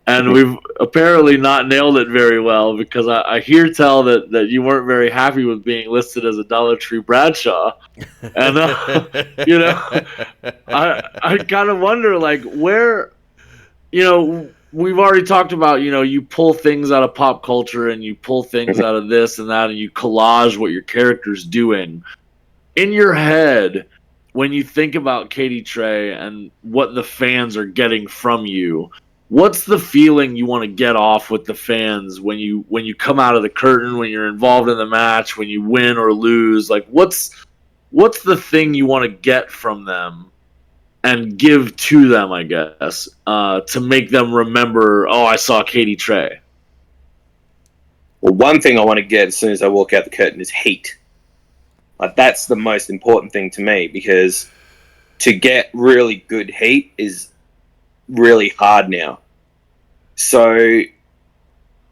and we've apparently not nailed it very well, because I hear tell that you weren't very happy with being listed as a Dollar Tree Bradshaw, and I kind of wonder, like, where, we've already talked about, you pull things out of pop culture and you pull things out of this and that and you collage what your character's doing. In your head, when you think about Cadie Tre and what the fans are getting from you, what's the feeling you want to get off with the fans when you come out of the curtain, when you're involved in the match, when you win or lose? Like, what's the thing you want to get from them and give to them, I guess, to make them remember, oh, I saw Cadie Tre? Well, one thing I want to get as soon as I walk out the curtain is heat. Like, that's the most important thing to me, because to get really good heat is really hard now. So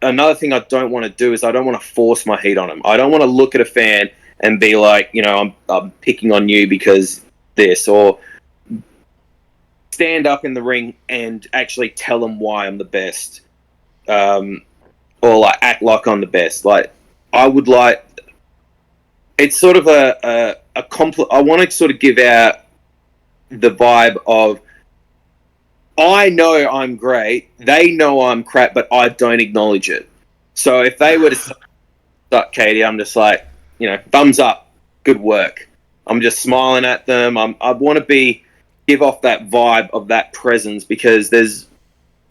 another thing I don't want to do is I don't want to force my heat on them. I don't want to look at a fan and be like, I'm picking on you because this, or stand up in the ring and actually tell them why I'm the best, or like act like I'm the best. Like, I would like, it's sort of a I want to sort of give out the vibe of, I know I'm great, they know I'm crap, but I don't acknowledge it. So if they were to suck Cadie, I'm just like, thumbs up, good work. I'm just smiling at them. I want to give off that vibe of that presence, because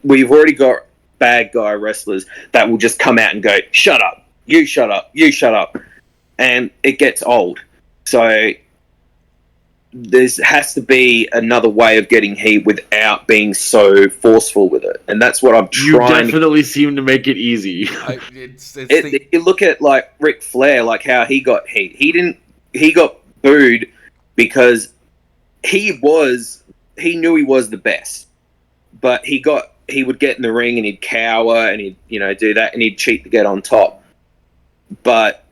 we've already got bad guy wrestlers that will just come out and go, shut up, you shut up, you shut up. And it gets old. So there has to be another way of getting heat without being so forceful with it. And that's what I'm trying. You definitely seem to make it easy. You look at, like, Ric Flair, like how he got heat. He got booed because he knew he was the best. But he got he would get in the ring and he'd cower and he'd, do that and he'd cheat to get on top. But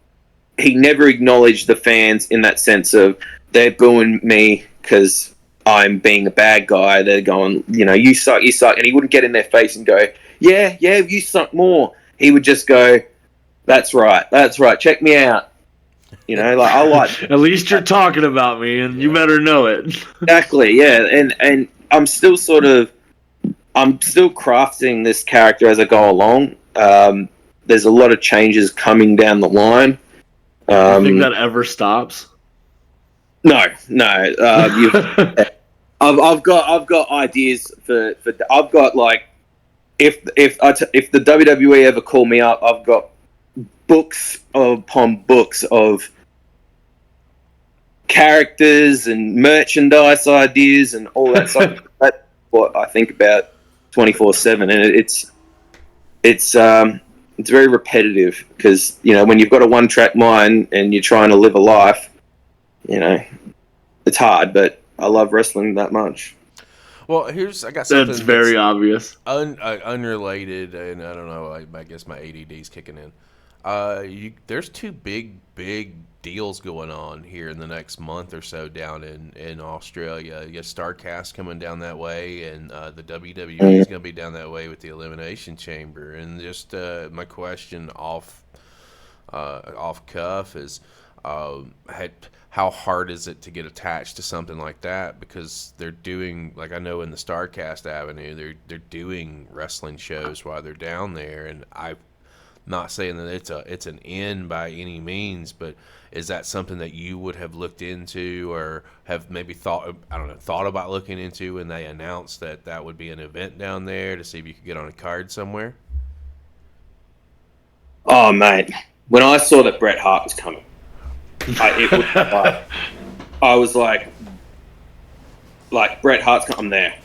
he never acknowledged the fans in that sense of they're booing me because I'm being a bad guy. They're going, you suck, you suck. And he wouldn't get in their face and go, yeah, you suck more. He would just go, that's right, check me out. I like... At least you're talking about me, and you better know it. Exactly, yeah. And I'm still crafting this character as I go along. There's a lot of changes coming down the line. Do you think that ever stops? No. I've got ideas for. I've got like, if the WWE ever call me up, I've got books upon books of characters and merchandise ideas and all that stuff. That's what I think about 24/7, and it's very repetitive because when you've got a one-track mind and you're trying to live a life, it's hard. But I love wrestling that much. Well, I got something that's very obvious. Unrelated, and I don't know. I guess my ADD's kicking in. There's two big deals going on here in the next month or so down in Australia. You got StarCast coming down that way, and the WWE is going to be down that way with the Elimination Chamber. And just my question off cuff is, how hard is it to get attached to something like that? Because they're doing, like I know in the StarCast avenue, they're doing wrestling shows while they're down there, and I'm not saying that it's an end by any means, but is that something that you would have looked into or have maybe thought about looking into when they announced that would be an event down there to see if you could get on a card somewhere? Oh, mate. When I saw that Bret Hart was coming, I was like, Bret Hart's coming there.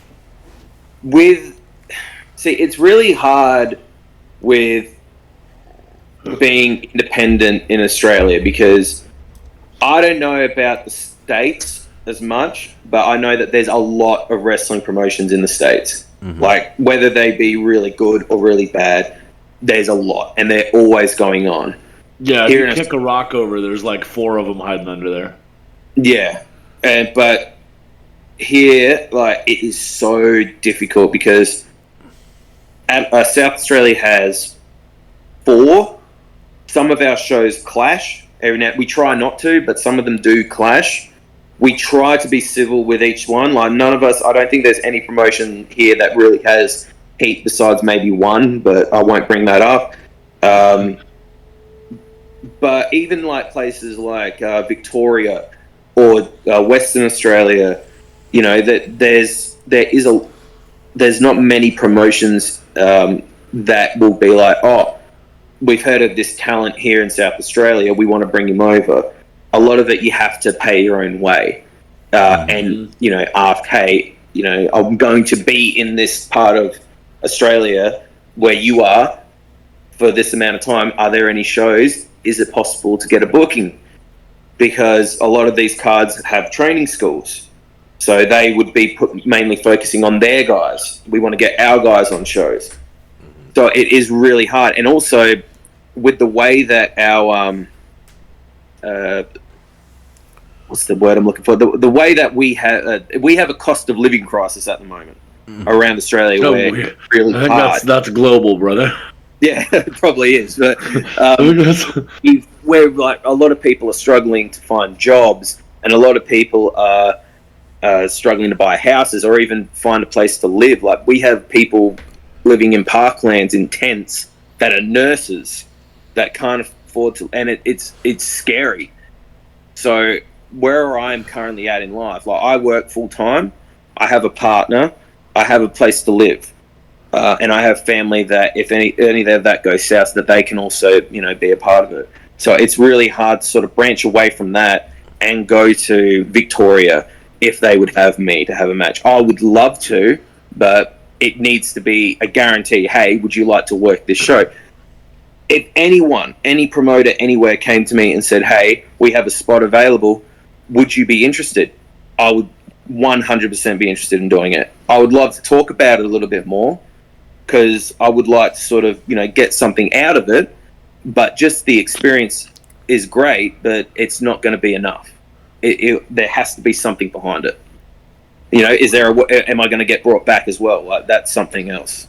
It's really hard with being independent in Australia because I don't know about the States as much, but I know that there's a lot of wrestling promotions in the States. Mm-hmm. Like, whether they be really good or really bad, there's a lot, and they're always going on. Yeah, if you kick a rock over, there's like 4 of them hiding under there. Yeah, but here, it is so difficult because South Australia has 4. Some of our shows clash. We try not to, but some of them do clash. We try to be civil with each one. None of us, I don't think there's any promotion here that really has heat besides maybe one, but I won't bring that up. But even places like Victoria or Western Australia, there's not many promotions that will be like, oh, we've heard of this talent here in South Australia, we want to bring him over. A lot of it you have to pay your own way. And, RFK, I'm going to be in this part of Australia where you are for this amount of time. Are there any shows? Is it possible to get a booking? Because a lot of these cards have training schools. So they would be mainly focusing on their guys. We want to get our guys on shows. So it is really hard. And also, with the way that our what's the word I'm looking for? The way that we have a cost of living crisis at the moment around Australia, where it's really hard. That's global, brother. Yeah, it probably is. But where a lot of people are struggling to find jobs, and a lot of people are struggling to buy houses or even find a place to live. We have people living in parklands in tents that are nurses that can't afford to, and it's scary. So where I'm currently at in life, I work full time, I have a partner, I have a place to live, and I have family that if any of that goes south, that they can also be a part of it. So it's really hard to sort of branch away from that and go to Victoria if they would have me to have a match. I would love to, but it needs to be a guarantee. Hey, would you like to work this show? If any promoter anywhere came to me and said, hey, we have a spot available, would you be interested? I would 100% be interested in doing it. I would love to talk about it a little bit more, because I would like to sort of, get something out of it, but just the experience is great, but it's not going to be enough. There has to be something behind it. Am I going to get brought back as well? Like, that's something else.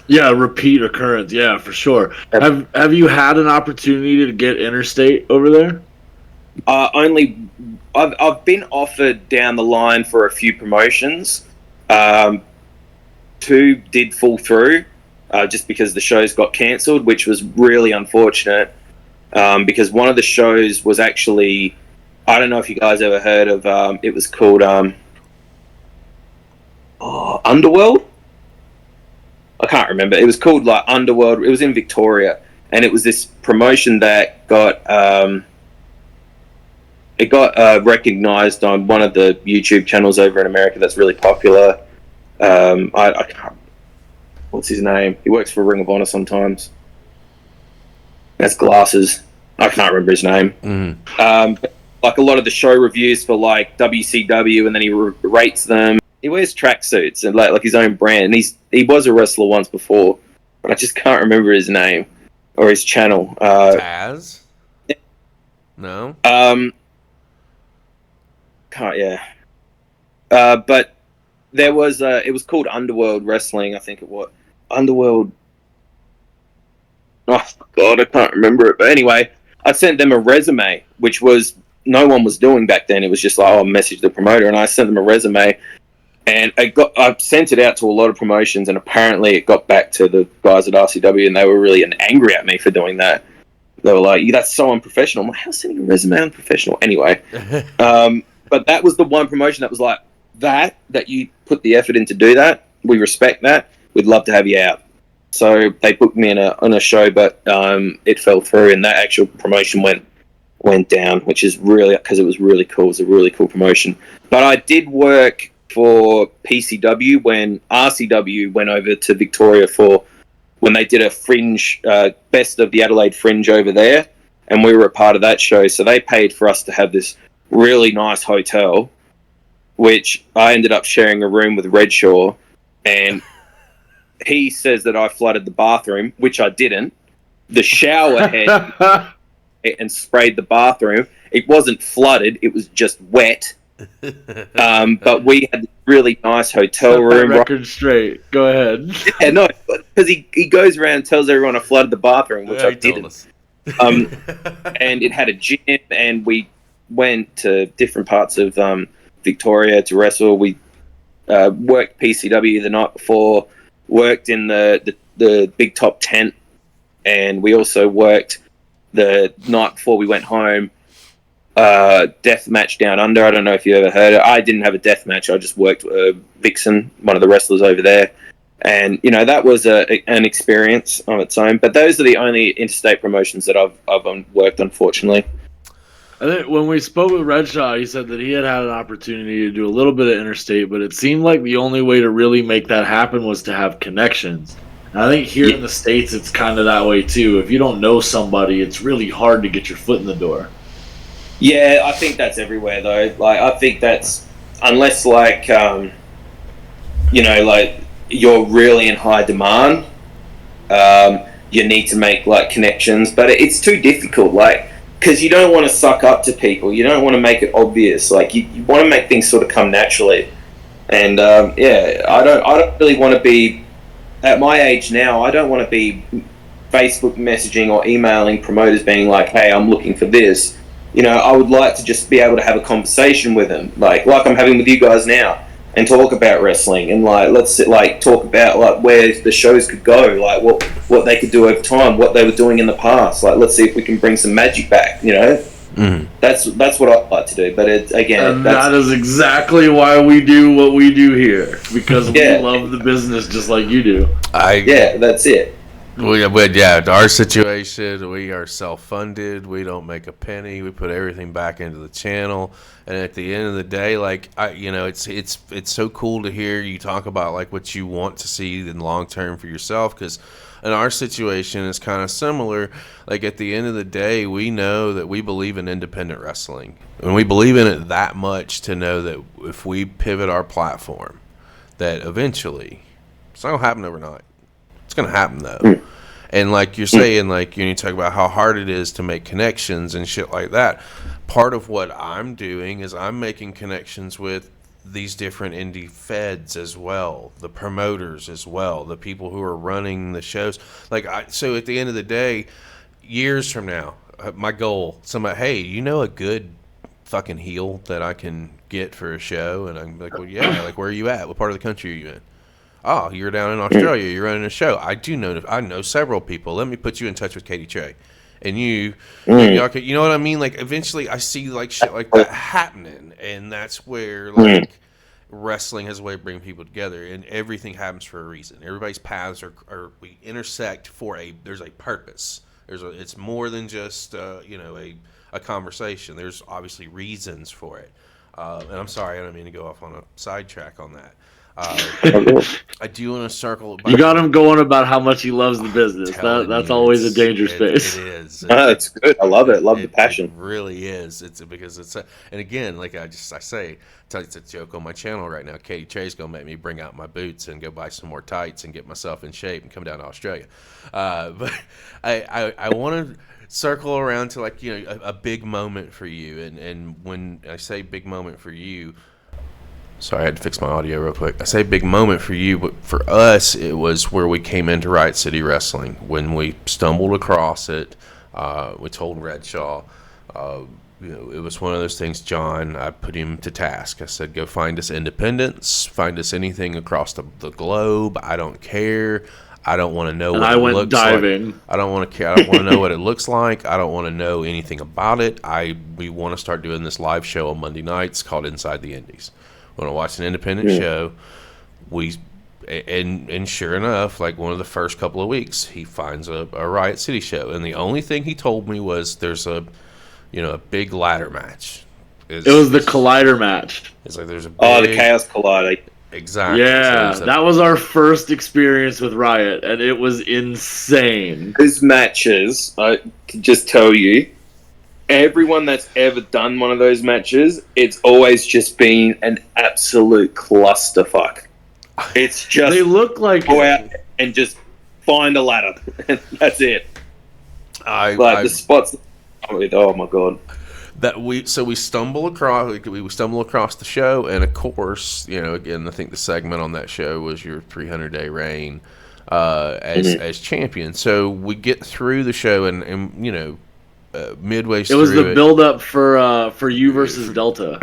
Yeah, repeat occurrence. Yeah, for sure. Have you had an opportunity to get interstate over there? Only, I've been offered down the line for a few promotions. 2 did fall through, just because the shows got cancelled, which was really unfortunate. Because one of the shows was actually, I don't know if you guys ever heard of, it was called Underworld? I can't remember. It was called like Underworld. It was in Victoria, and it was this promotion that got recognized on one of the YouTube channels over in America that's really popular. I can't. What's his name? He works for Ring of Honor sometimes. That's glasses. I can't remember his name. But like a lot of the show reviews for like WCW, and then he rates them. He wears tracksuits and like his own brand. And he was a wrestler once before, but I just can't remember his name or his channel. Taz? No. But there was it was called Underworld Wrestling, I think it was. Underworld. Oh God, I can't remember it. But anyway, I sent them a resume, which was no one was doing back then. It was just like, I'll message the promoter, and I sent them a resume. And I sent it out to a lot of promotions, and apparently it got back to the guys at RCW, and they were really angry at me for doing that. They were like, that's so unprofessional. I'm like, how's sending a resume unprofessional? Anyway, but that was the one promotion that was like, that you put the effort in to do that. We respect that. We'd love to have you out. So they booked me on a show, but it fell through, and that actual promotion went down, which is really, because it was really cool. It was a really cool promotion. But I did work for PCW when RCW went over to Victoria when they did a fringe, best of the Adelaide Fringe over there, and we were a part of that show. So they paid for us to have this really nice hotel, which I ended up sharing a room with Redshaw, and he says that I flooded the bathroom, which I didn't. The shower head and sprayed the bathroom. It wasn't flooded, it was just wet. But we had this really nice hotel room. Record straight. Go ahead. Yeah, no, because he goes around and tells everyone I flooded the bathroom, which I didn't. And it had a gym, and we went to different parts of Victoria to wrestle. We worked PCW the night before, worked in the big top tent, and we also worked the night before we went home. Death match down under. I don't know if you ever heard it. I didn't have a death match. I just worked Vixen, one of the wrestlers over there, and that was an experience on its own. But those are the only interstate promotions that I've worked, unfortunately. I think when we spoke with Redshaw, he said that he had an opportunity to do a little bit of interstate, but it seemed like the only way to really make that happen was to have connections. And I think here in the States, it's kind of that way too. If you don't know somebody, it's really hard to get your foot in the door. Yeah, I think that's everywhere though. Like, I think that's, unless like, like you're really in high demand, you need to make like connections, but it's too difficult. Like, because you don't want to suck up to people. You don't want to make it obvious. Like, you want to make things sort of come naturally. And I don't really want to be, at my age now, I don't want to be Facebook messaging or emailing promoters being like, hey, I'm looking for this. I would like to just be able to have a conversation with them, like I'm having with you guys now, and talk about wrestling, and let's talk about where the shows could go, like what they could do over time, what they were doing in the past. Like, let's see if we can bring some magic back. That's what I'd like to do. But that is exactly why we do what we do here, because we love the business just like you do. That's it. Our situation, we are self-funded. We don't make a penny. We put everything back into the channel, and at the end of the day, it's so cool to hear you talk about what you want to see in long term for yourself. Because in our situation, it's kind of similar. Like, at the end of the day, we know that we believe in independent wrestling, and we believe in it that much to know that if we pivot our platform, that eventually it's not gonna happen overnight. It's going to happen though. And like you're saying, like you talk about how hard it is to make connections and shit like that. Part of what I'm doing is I'm making connections with these different indie feds as well, the promoters as well, the people who are running the shows. So at the end of the day, years from now, my goal, somebody, hey, you know a good fucking heel that I can get for a show? And I'm like, well, yeah, like where are you at? What part of the country are you in? Oh, you're down in Australia. You're running a show. I know several people. Let me put you in touch with Cadie Tre. And you know what I mean? Like, eventually I see, like, shit like that happening. And that's where, like, wrestling has a way of bringing people together. And everything happens for a reason. Everybody's paths we intersect there's a purpose. It's more than just, a conversation. There's obviously reasons for it. And I'm sorry, I don't mean to go off on a sidetrack on that. I do want to circle it back. You got him going about how much he loves the business. That's always a danger space. It is. It's good. I love it. Love the passion. It really is. It's because and again, like I say, it's a joke on my channel right now. Cadie Tre's gonna make me bring out my boots and go buy some more tights and get myself in shape and come down to Australia. But I want to circle around to a big moment for you, and when I say big moment for you. Sorry, I had to fix my audio real quick. I say big moment for you, but for us, it was where we came into Riot City Wrestling. When we stumbled across it, we told Redshaw, it was one of those things, John, I put him to task. I said, go find us independents, find us anything across the globe. I don't care. I don't want to know what it looks like. I don't want to care. I don't want to know what it looks like. I don't want to know anything about it. We want to start doing this live show on Monday nights called Inside the Indies. When I watch an independent show, and sure enough, like one of the first couple of weeks, he finds a Riot City show, and the only thing he told me was there's a big ladder match. It was the Collider match. It's like there's a the Chaos Collider. Exactly. Yeah, that was our first experience with Riot, and it was insane. Those matches, I can just tell you. Everyone that's ever done one of those matches, it's always just been an absolute clusterfuck. It's just they look like go out and just find a ladder, and that's it. The spots. Oh my god! We stumble across the show, and of course, again, I think the segment on that show was your 300-day reign as champion. So we get through the show, and midway through it was the build up for you versus Delta.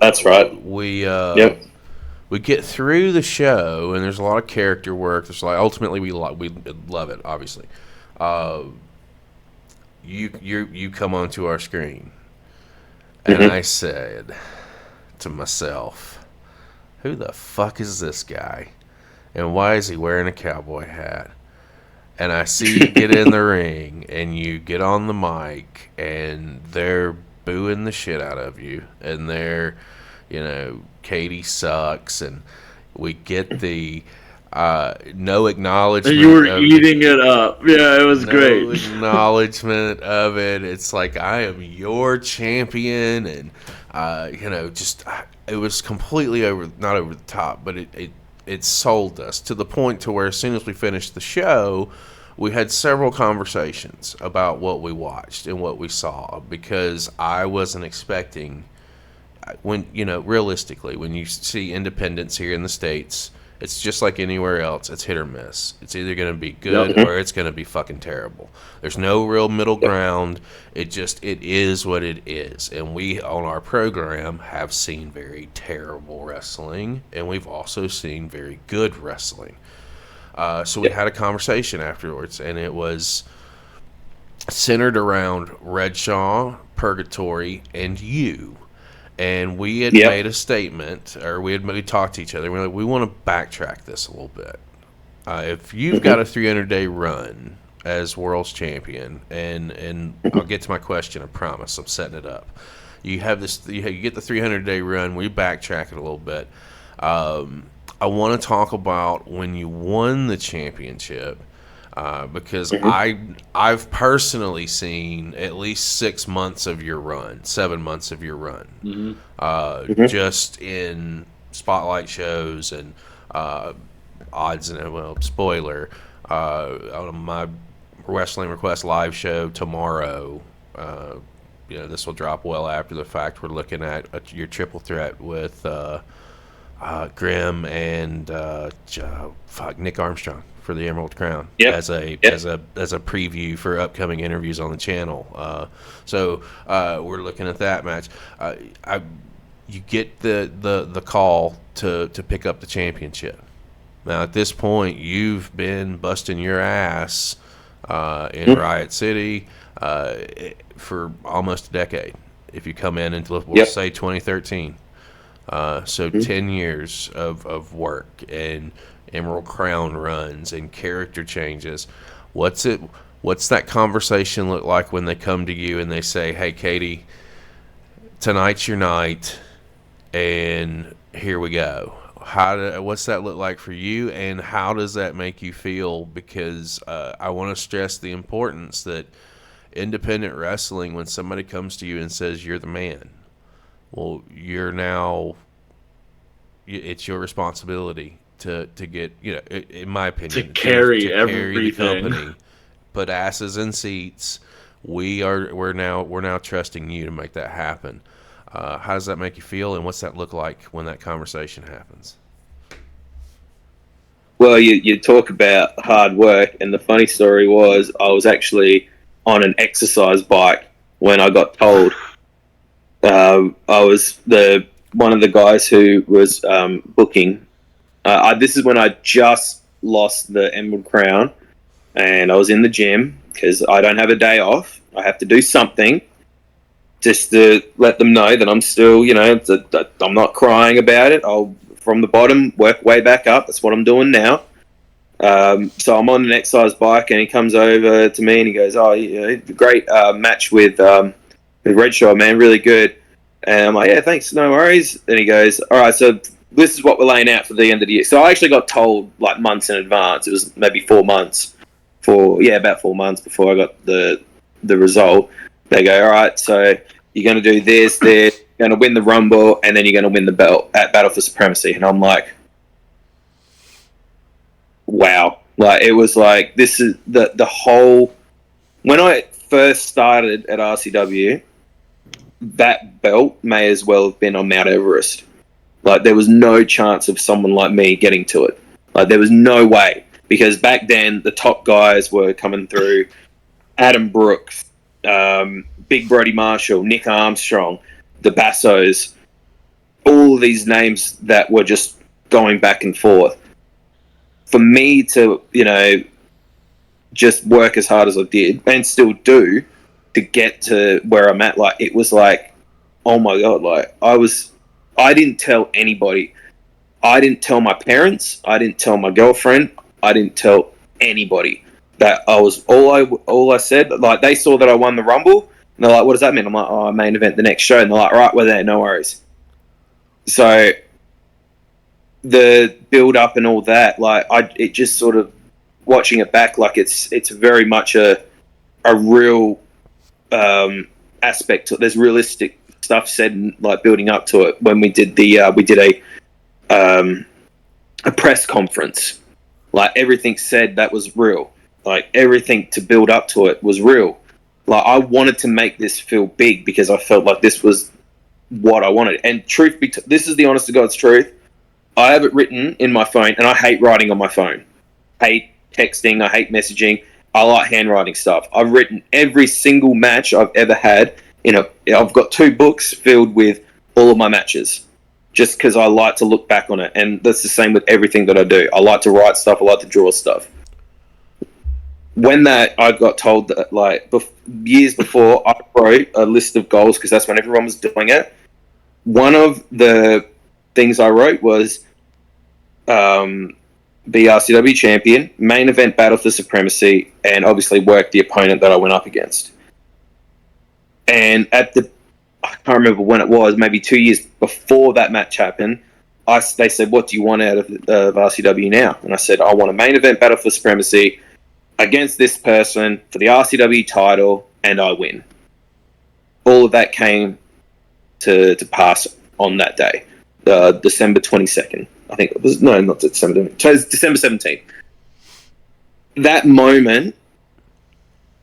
That's right. We get through the show, and there's a lot of character work. There's ultimately we love it, obviously. You come onto our screen, and I said to myself, who the fuck is this guy, and why is he wearing a cowboy hat? And I see you get in the ring, and you get on the mic, and they're booing the shit out of you, and they're, Cadie sucks, and we get the no acknowledgement. You were eating it up. Yeah, it was great. No acknowledgement of it. It's like, I am your champion, and it was completely not over the top, but it sold us to the point to where as soon as we finished the show, we had several conversations about what we watched and what we saw, because I wasn't expecting, realistically, when you see independents here in the States, it's just like anywhere else. It's hit or miss. It's either going to be good or it's going to be fucking terrible. There's no real middle ground. It is what it is. And we, on our program, have seen very terrible wrestling, and we've also seen very good wrestling. So we had a conversation afterwards, and it was centered around Redshaw, Purgatory, and you. And we had made a statement, or we talked to each other. We're like, we want to backtrack this a little bit. If you've got a 300-day run as world's champion, and I'll get to my question, I promise. I'm setting it up. You have this. You get the 300-day run. We backtrack it a little bit. I want to talk about when you won the championship. Because I've personally seen at least 6 months of your run, 7 months of your run, just in spotlight shows and odds and spoiler, on my Wrestling Request live show tomorrow. This will drop well after the fact. We're looking at your triple threat with Grim and Nick Armstrong for the Emerald Crown as a preview for upcoming interviews on the channel. So we're looking at that match. You get the call to pick up the championship. Now at this point, you've been busting your ass in Riot City for almost a decade. If you come in until we'll say 2013. So 10 years of work and Emerald Crown runs and character changes. What's that conversation look like when they come to you and they say, "Hey, Cadie, tonight's your night, and here we go"? What's that look like for you, and how does that make you feel? Because I want to stress the importance that independent wrestling, when somebody comes to you and says you're the man, well, it's your responsibility to get, in my opinion, to carry the everything. company, put asses in seats. We're now trusting you to make that happen. How does that make you feel, and what's that look like when that conversation happens? Well, you talk about hard work, and the funny story was I was actually on an exercise bike when I got told. I was one of the guys who was booking. This is when I just lost the Emerald Crown, and I was in the gym because I don't have a day off. I have to do something just to let them know that I'm still, that I'm not crying about it. I'll, from the bottom, work way back up. That's what I'm doing now. So I'm on an exercise bike, and he comes over to me and he goes, "Oh, great match with Redshaw, man, really good." And I'm like, "Yeah, thanks, no worries." And he goes, "All right, so this is what we're laying out for the end of the year." So I actually got told like months in advance. It was maybe 4 months, about 4 months before I got the result. They go, "All right, so you're going to do this, you're going to win the Rumble, and then you're going to win the belt at Battle for Supremacy." And I'm like, wow. Like, it was like, this is the whole... When I first started at RCW, that belt may as well have been on Mount Everest. Like, there was no chance of someone like me getting to it. Like, there was no way. Because back then, the top guys were coming through. Adam Brooks, Big Brody Marshall, Nick Armstrong, the Bassos, all these names that were just going back and forth. For me to, just work as hard as I did, and still do, to get to where I'm at, like, it was like, oh my God, like, I didn't tell anybody. I didn't tell my parents. I didn't tell my girlfriend. I didn't tell anybody that I was, all I said, like, they saw that I won the Rumble, and they're like, "What does that mean?" I'm like, "Oh, I main event the next show." And they're like, "Right, we're there, no worries." So the build up and all that, like, it just sort of, watching it back, like, it's very much a real aspect to it. There's realistic stuff said, like, building up to it. When we did a press conference, like, everything said that was real. Like, everything to build up to it was real. Like, I wanted to make this feel big because I felt like this was what I wanted. And truth be this is the honest to God's truth. I have it written in my phone, and I hate writing on my phone. I hate texting. I hate messaging. I like handwriting stuff. I've written every single match I've ever had. I've got 2 books filled with all of my matches, just because I like to look back on it. And that's the same with everything that I do. I like to write stuff. I like to draw stuff. When I got told that, like, years before, I wrote a list of goals because that's when everyone was doing it. One of the things I wrote was be RCW champion, main event Battle for Supremacy, and obviously work the opponent that I went up against. And I can't remember when it was, maybe 2 years before that match happened, they said, "What do you want out of RCW now?" And I said, "I want a main event Battle for Supremacy against this person for the RCW title, and I win." All of that came to pass on that day, December 22nd. I think it was, no, not December. It was December 17th. that moment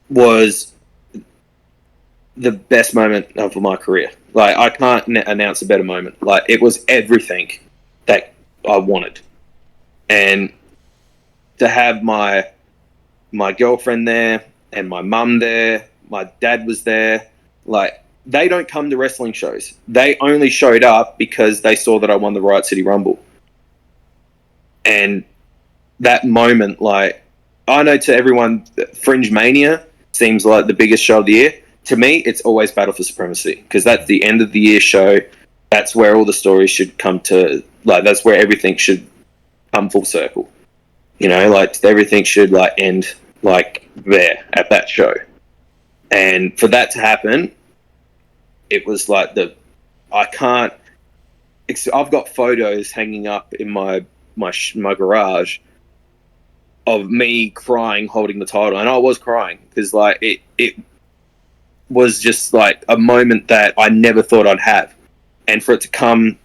was the best moment of my career. Like, I can't announce a better moment. Like, it was everything that I wanted. And to have my girlfriend there and my mum there, my dad was there. Like, they don't come to wrestling shows. They only showed up because they saw that I won the Riot City Rumble. And that moment, like, I know to everyone, Fringe Mania seems like the biggest show of the year. To me, it's always Battle for Supremacy, because that's the end of the year show. That's where all the stories should come to, like, that's where everything should come full circle. You know, like, everything should, like, end, like, there at that show. And for that to happen, it was like I've got photos hanging up in my garage of me crying holding the title, and I was crying because, like, it was just like a moment that I never thought I'd have, and for it to come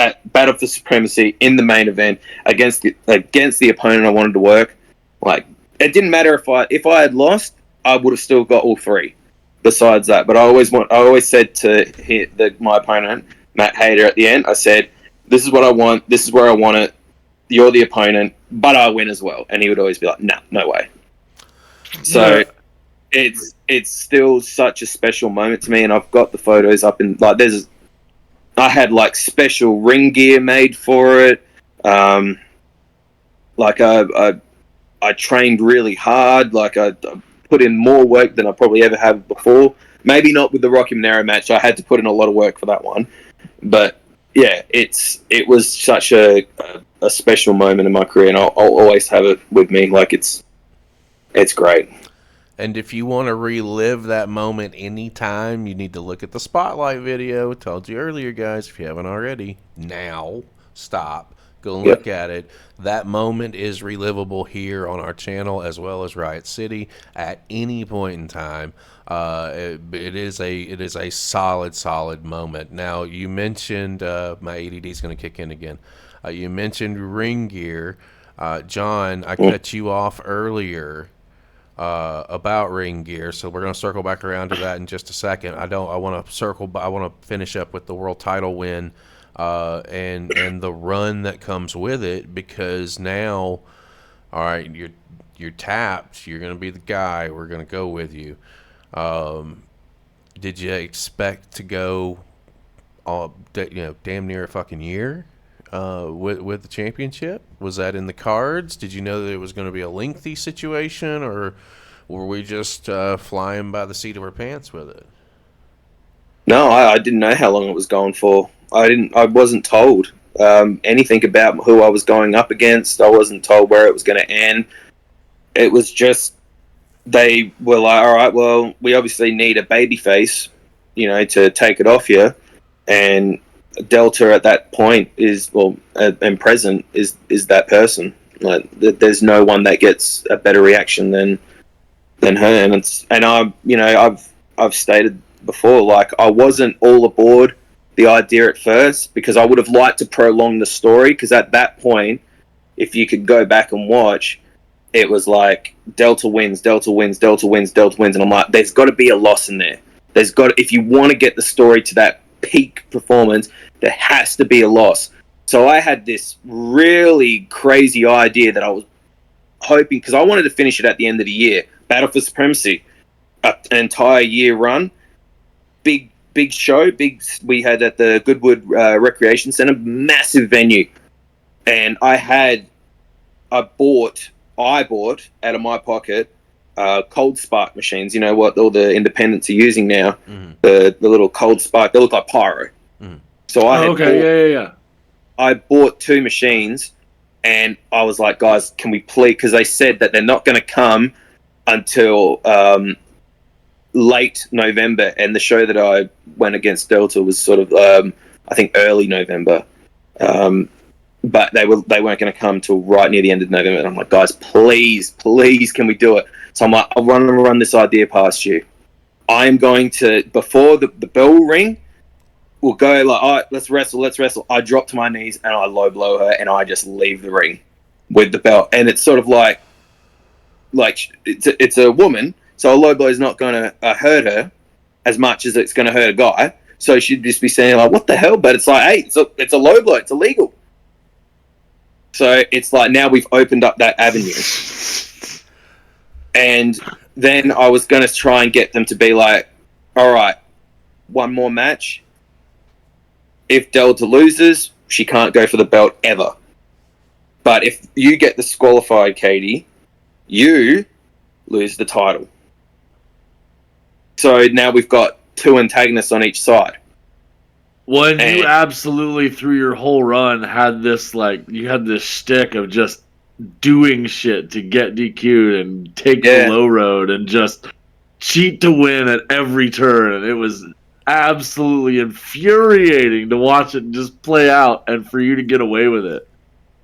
at Battle for Supremacy in the main event against the opponent I wanted to work, like, it didn't matter if I had lost, I would have still got all three. Besides that, but I always said to my opponent, Matt Hayter, at the end, I said, "This is what I want. This is where I want it. You're the opponent, but I win as well." And he would always be like, "No, no way." So it's still such a special moment to me, and I've got the photos up in, like, I had, like, special ring gear made for it. Like, I trained really hard. Like, I put in more work than I probably ever have before. Maybe not with the Rocky Monero match. I had to put in a lot of work for that one. But yeah, it was such a special moment in my career, and I'll always have it with me. Like, it's great. And if you want to relive that moment anytime, you need to look at the Spotlight video. I told you earlier, guys, if you haven't already. Now, stop. Go and look at it. That moment is relivable here on our channel as well as Riot City at any point in time. It is a solid moment. Now, you mentioned my ADD is going to kick in again. You mentioned ring gear. John, I cut you off earlier about ring gear, so we're going to circle back around to that in just a second. I want to finish up with the world title win. And the run that comes with it, because now, all right, you're tapped. You're going to be the guy. We're going to go with you. Did you expect to go, damn near a fucking year with the championship? Was that in the cards? Did you know that it was going to be a lengthy situation, or were we just flying by the seat of our pants with it? No, I didn't know how long it was going for. I wasn't told anything about who I was going up against. I wasn't told where it was going to end. It was just, they were like, all right, well, we obviously need a babyface, to take it off you. And Delta at that point and present is that person. Like, there's no one that gets a better reaction than her. And I've stated before, like, I wasn't all aboard the idea at first, because I would have liked to prolong the story, because at that point, if you could go back and watch, it was like Delta wins, and I'm like, there's got to be a loss in there. If you want to get the story to that peak performance, there has to be a loss. So I had this really crazy idea that I was hoping, because I wanted to finish it at the end of the year, Battle for Supremacy, an entire year run, big show, we had at the Goodwood Recreation Centre, massive venue. And I bought out of my pocket cold spark machines, what all the independents are using now, the little cold spark, they look like pyro. So I bought 2 machines, and I was like, guys, can we please, because they said that they're not going to come until late November, and the show that I went against Delta was sort of I think early November, but they weren't going to come till right near the end of November. And I'm like, guys, please can we do it? So I'm like, I'll run this idea past you. I'm going to, before the bell will ring, we'll go like, all right, let's wrestle. I drop to my knees and I low blow her, and I just leave the ring with the belt. And it's sort of like, like it's a woman, so a low blow is not going to hurt her as much as it's going to hurt a guy. So she'd just be saying like, "What the hell?" But it's like, hey, it's a low blow. It's illegal. So it's like now we've opened up that avenue. And then I was going to try and get them to be like, all right, one more match. If Delta loses, she can't go for the belt ever. But if you get disqualified, Cadie, you lose the title. So now we've got 2 antagonists on each side. When you absolutely through your whole run had this you had this shtick of just doing shit to get DQ'd and take the low road and just cheat to win at every turn, and it was absolutely infuriating to watch it just play out and for you to get away with it.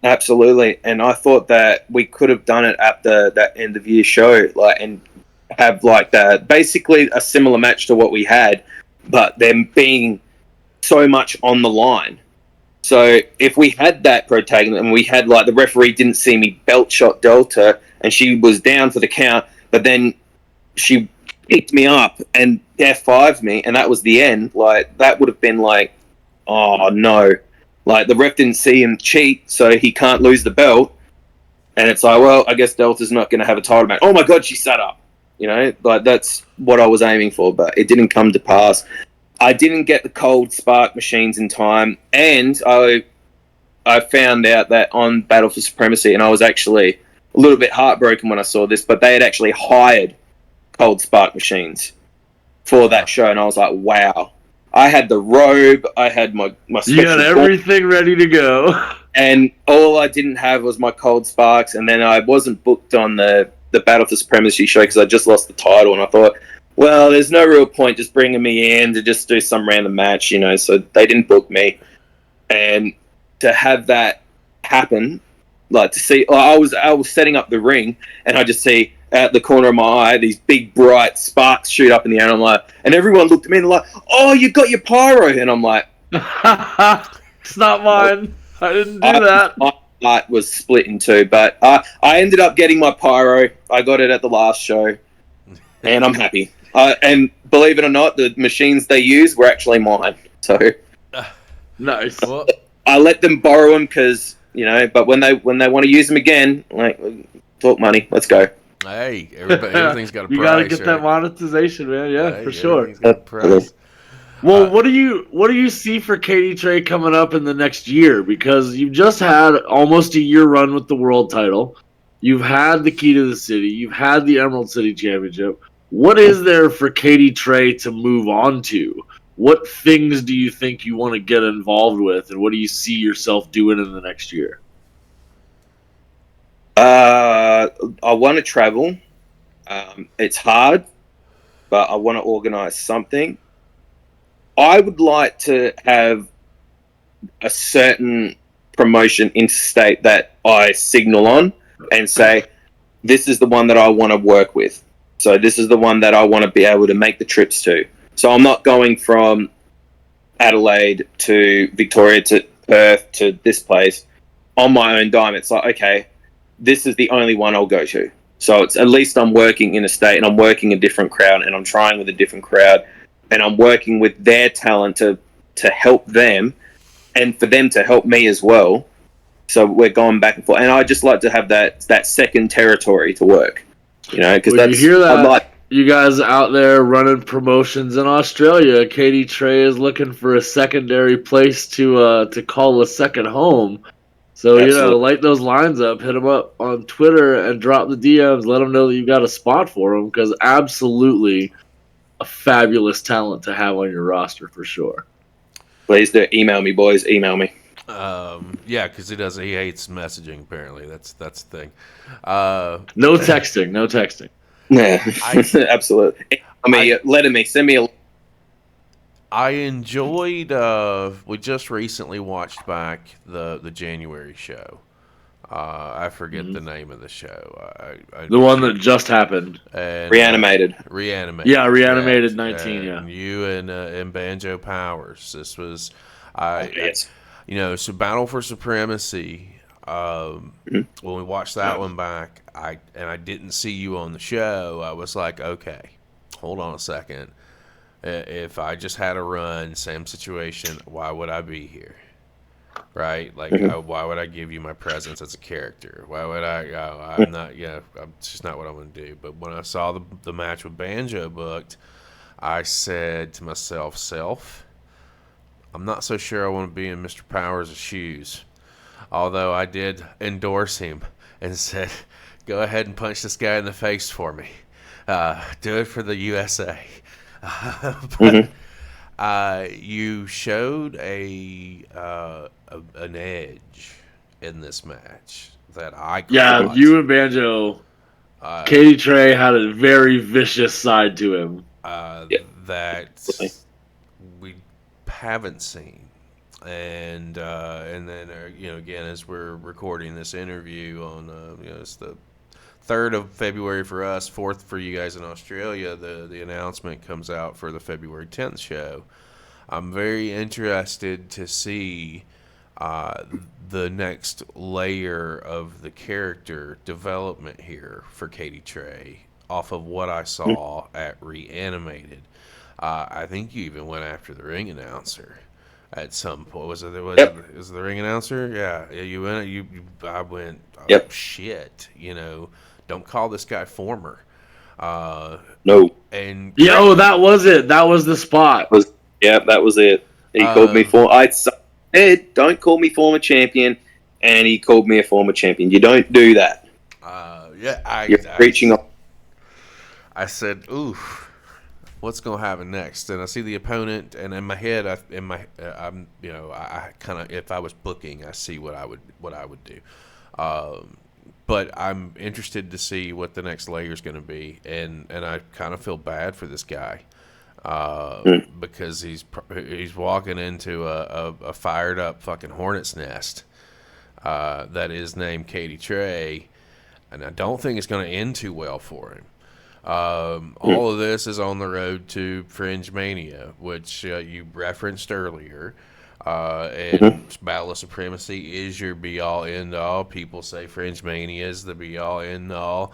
Absolutely, and I thought that we could have done it at that end of year show, and have that basically a similar match to what we had, but them being so much on the line. So if we had that protagonist and we had the referee didn't see me belt shot Delta and she was down for the count, but then she picked me up and F5'd me and that was the end, that would have been oh no. The ref didn't see him cheat, so he can't lose the belt. And it's well, I guess Delta's not going to have a title match. Oh my God, she sat up. That's what I was aiming for, but it didn't come to pass. I didn't get the cold spark machines in time, and I found out that on Battle for Supremacy, and I was actually a little bit heartbroken when I saw this, but they had actually hired cold spark machines for that show, and I was like, wow. I had the robe, I had my special... You had everything ready to go. And all I didn't have was my cold sparks, and then I wasn't booked on the Battle for Supremacy show because I just lost the title, and I thought... Well, there's no real point just bringing me in to just do some random match, so they didn't book me. And to have that happen, to see, I was setting up the ring and I just see out the corner of my eye, these big bright sparks shoot up in the air. And I'm like, and everyone looked at me and they're like, oh, you got your pyro. And I'm like, it's not mine. I didn't do that. My heart was split in two, but I ended up getting my pyro. I got it at the last show and I'm happy. And believe it or not, the machines they use were actually mine. So nice. Well, I let them borrow them because but when they want to use them again, talk money. Let's go. Hey, everything's got a price. You got to get that monetization, man. Yeah, for sure. Got a price. Well, what do you see for Cadie Tre coming up in the next year? Because you've just had almost a year run with the world title. You've had the Key to the City. You've had the Emerald City Championship. What is there for Cadie Tre to move on to? What things do you think you want to get involved with, and what do you see yourself doing in the next year? I want to travel. It's hard, but I want to organize something. I would like to have a certain promotion interstate that I signal on and say, this is the one that I want to work with. So this is the one that I want to be able to make the trips to. So I'm not going from Adelaide to Victoria to Perth to this place on my own dime. It's okay, this is the only one I'll go to. So it's at least I'm working in a state and I'm working a different crowd and I'm trying with a different crowd and I'm working with their talent to help them and for them to help me as well. So we're going back and forth. And I just like to have that second territory to work. Because that's... You hear that? You guys out there running promotions in Australia, Cadie Tre is looking for a secondary place to call a second home. So, Absolutely. Light those lines up, hit them up on Twitter and drop the DMs, let them know that you got a spot for them, because absolutely a fabulous talent to have on your roster for sure. Please do. Email me, boys. Email me. Yeah, because he hates messaging, apparently. That's the thing. No texting. Yeah, absolutely. Send me a... I enjoyed, we just recently watched back the January show. I forget the name of the show. The one that just happened. And, Reanimated. Yeah, Reanimated 19, yeah. You and Banjo Powers. This was... yes. So Battle for Supremacy, when we watched that one back, I didn't see you on the show. I was like, okay, hold on a second. If I just had a run, same situation, why would I be here? Right? Like, why would I give you my presence as a character? Why would I'm not, it's just not what I'm going to do. But when I saw the match with Banjo booked, I said to myself, I'm not so sure I want to be in Mr. Powers' shoes. Although I did endorse him and said, go ahead and punch this guy in the face for me. Do it for the USA. But you showed an edge in this match that I caught. Yeah, you and Banjo. Cadie Tre had a very vicious side to him. That we haven't seen. And then again, as we're recording this interview on it's the 3rd of February for us, 4th for you guys in Australia, the announcement comes out for the February 10th show. I'm very interested to see the next layer of the character development here for Cadie Tre off of what I saw at Reanimated. I think you even went after the ring announcer at some point. Was it the ring announcer? Yeah, you went. I went. Oh, yep. Shit. Don't call this guy former. No. And that was it. That was the spot. That was it. He called me I said, don't call me former champion, and he called me a former champion. You don't do that. You're reaching off. I said, "Ooh, what's gonna happen next?" And I see the opponent, and in my head, I'm I kind of, if I was booking, I see what I would do. But I'm interested to see what the next layer is going to be, and I kind of feel bad for this guy because he's walking into a fired up fucking hornet's nest that is named Cadie Tre, and I don't think it's going to end too well for him. All of this is on the road to Fringe Mania, which you referenced earlier. And Battle of Supremacy is your be-all, end-all. People say Fringe Mania is the be-all, end-all.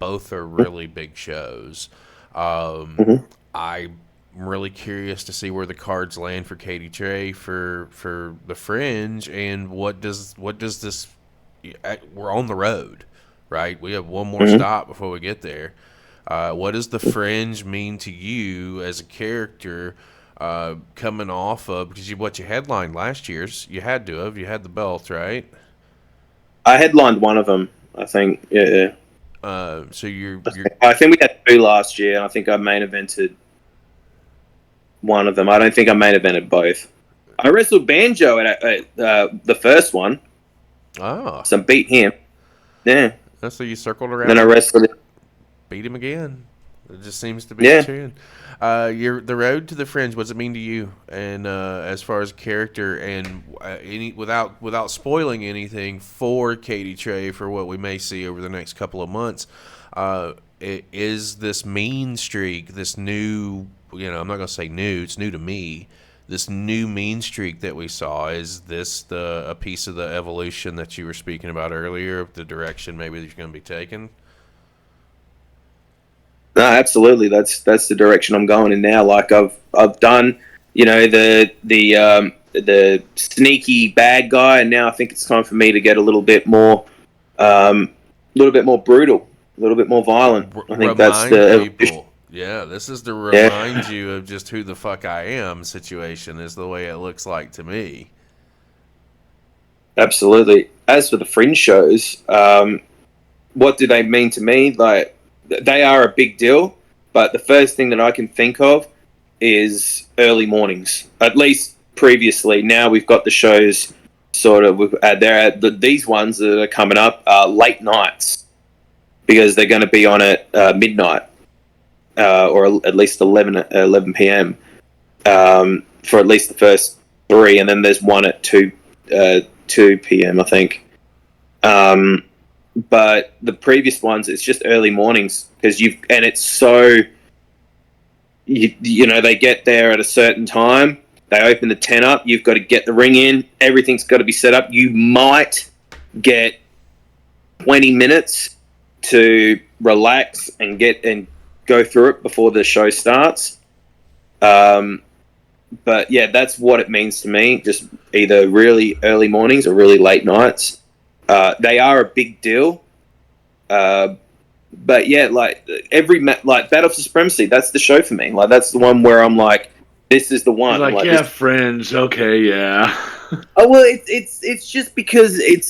Both are really big shows. I'm really curious to see where the cards land for Cadie Tre for the Fringe, and what does this... We're on the road, right? We have one more stop before we get there. What does the Fringe mean to you as a character coming off of, because you headlined last year's, you had the belt, right? I headlined one of them, I think. Yeah. So you're I think we had 2 last year, and I think I main evented one of them. I don't think I main evented both. I wrestled Banjo at the first one. Oh. So I beat him. Yeah. So you circled around. Then I wrestled him. Beat him again. It just seems to be the trend. The road to the Fringe. What does it mean to you? And as far as character, and without spoiling anything for Cadie Tre for what we may see over the next couple of months, is this mean streak, this new? I'm not going to say new. It's new to me. This new mean streak that we saw, is this a piece of the evolution that you were speaking about earlier, of the direction maybe that you're going to be taking? No, absolutely. That's the direction I'm going in now. Like I've done, the sneaky bad guy, and now I think it's time for me to get a little bit more brutal, a little bit more violent. I think that's the people. Yeah, this is to remind you of just who the fuck I am situation, is the way it looks like to me. Absolutely. As for the Fringe shows, what do they mean to me? Like, they are a big deal, but the first thing that I can think of is early mornings. At least previously. Now we've got the shows sort of, these ones that are coming up are late nights, because they're going to be on at midnight. Or at least 11 p.m. For at least the first 3, and then there's one at 2 p.m. I think. But the previous ones, it's just early mornings, because it's so they get there at a certain time. They open the tent up. You've got to get the ring in. Everything's got to be set up. You might get 20 minutes to relax and go through it before the show starts. But yeah, that's what it means to me. Just either really early mornings or really late nights. They are a big deal. But yeah, like like Battle for Supremacy, that's the show for me. Like that's the one where I'm like, this is the one. Like yeah, this... Fringe. Okay, yeah. Oh well, it's just because it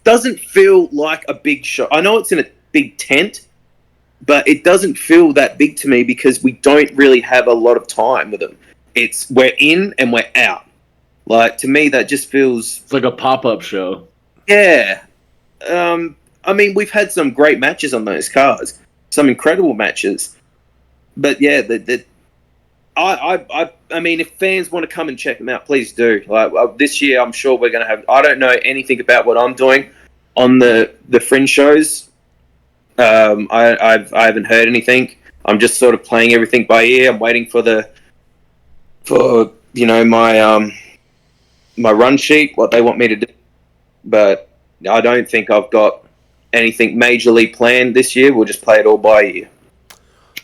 doesn't feel like a big show. I know it's in a big tent, but it doesn't feel that big to me because we don't really have a lot of time with them. We're in and we're out. Like to me, that just feels it's like a pop-up show. Yeah. I mean, we've had some great matches on those cards, some incredible matches. But yeah, I mean, if fans want to come and check them out, please do. Like this year, I'm sure we're going to have. I don't know anything about what I'm doing on the Fringe shows. I haven't heard anything. I'm just sort of playing everything by ear. I'm waiting for my run sheet, what they want me to do. But I don't think I've got anything majorly planned this year. We'll just play it all by ear.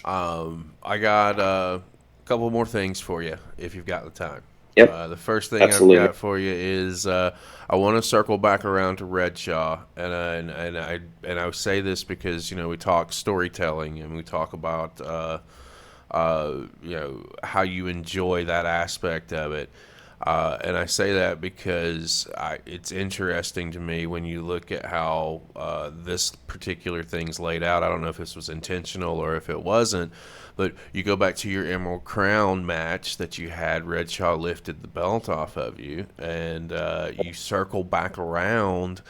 I got a couple more things for you if you've got the time. Yep. The first thing I've got for you is I want to circle back around to Redshaw, and I say this because we talk storytelling and we talk about how you enjoy that aspect of it. And I say that because it's interesting to me when you look at how this particular thing's laid out. I don't know if this was intentional or if it wasn't, but you go back to your Emerald Crown match that you had. Redshaw lifted the belt off of you, and you circle back around,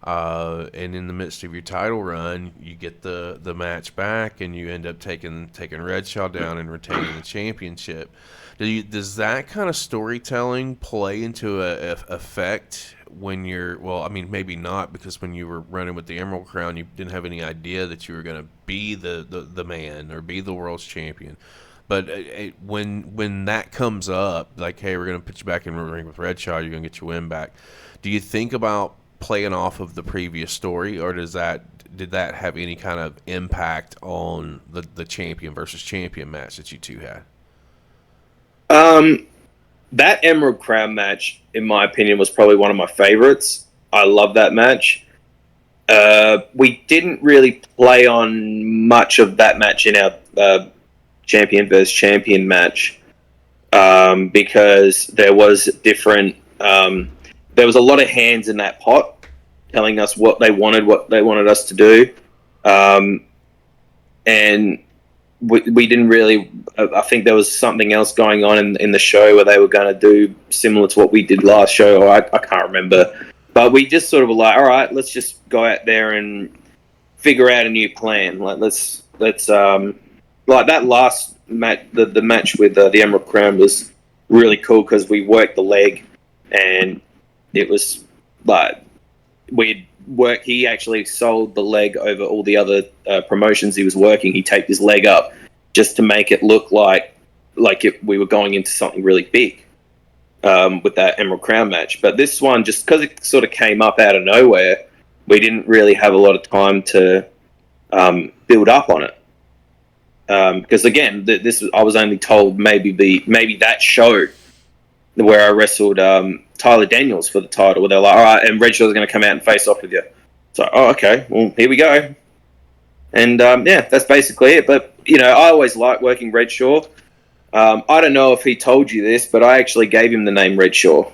and in the midst of your title run, you get the match back, and you end up taking Redshaw down and retaining the championship. Does that kind of storytelling play into a effect when you're, well, I mean, maybe not, because when you were running with the Emerald Crown, you didn't have any idea that you were going to be the man or be the world's champion. But when that comes up, like, hey, we're going to put you back in the ring with Redshaw, you're going to get your win back. Do you think about playing off of the previous story, or did that have any kind of impact on the champion versus champion match that you two had? That Emerald Crown match, in my opinion, was probably one of my favorites. I love that match. We didn't really play on much of that match in our champion versus champion match because there was different. There was a lot of hands in that pot telling us what they wanted us to do, and we didn't really. I think there was something else going on in the show where they were going to do similar to what we did last show, or I can't remember. But we just sort of were like, all right, let's just go out there and figure out a new plan. Like let's like that last match, the match with the Emerald Crown was really cool because we worked the leg, and it was like he actually sold the leg over all the other promotions he was working. He taped his leg up just to make it look like we were going into something really big with that Emerald Crown match. But this one, just because it sort of came up out of nowhere, we didn't really have a lot of time to build up on it. Because again, I was only told maybe that show where I wrestled Tyler Daniels for the title, where they're like, all right, and Redshaw's going to come out and face off with you. So, oh, okay, well, here we go. And yeah, that's basically it. But I always liked working Redshaw. I don't know if he told you this, but I actually gave him the name Redshaw.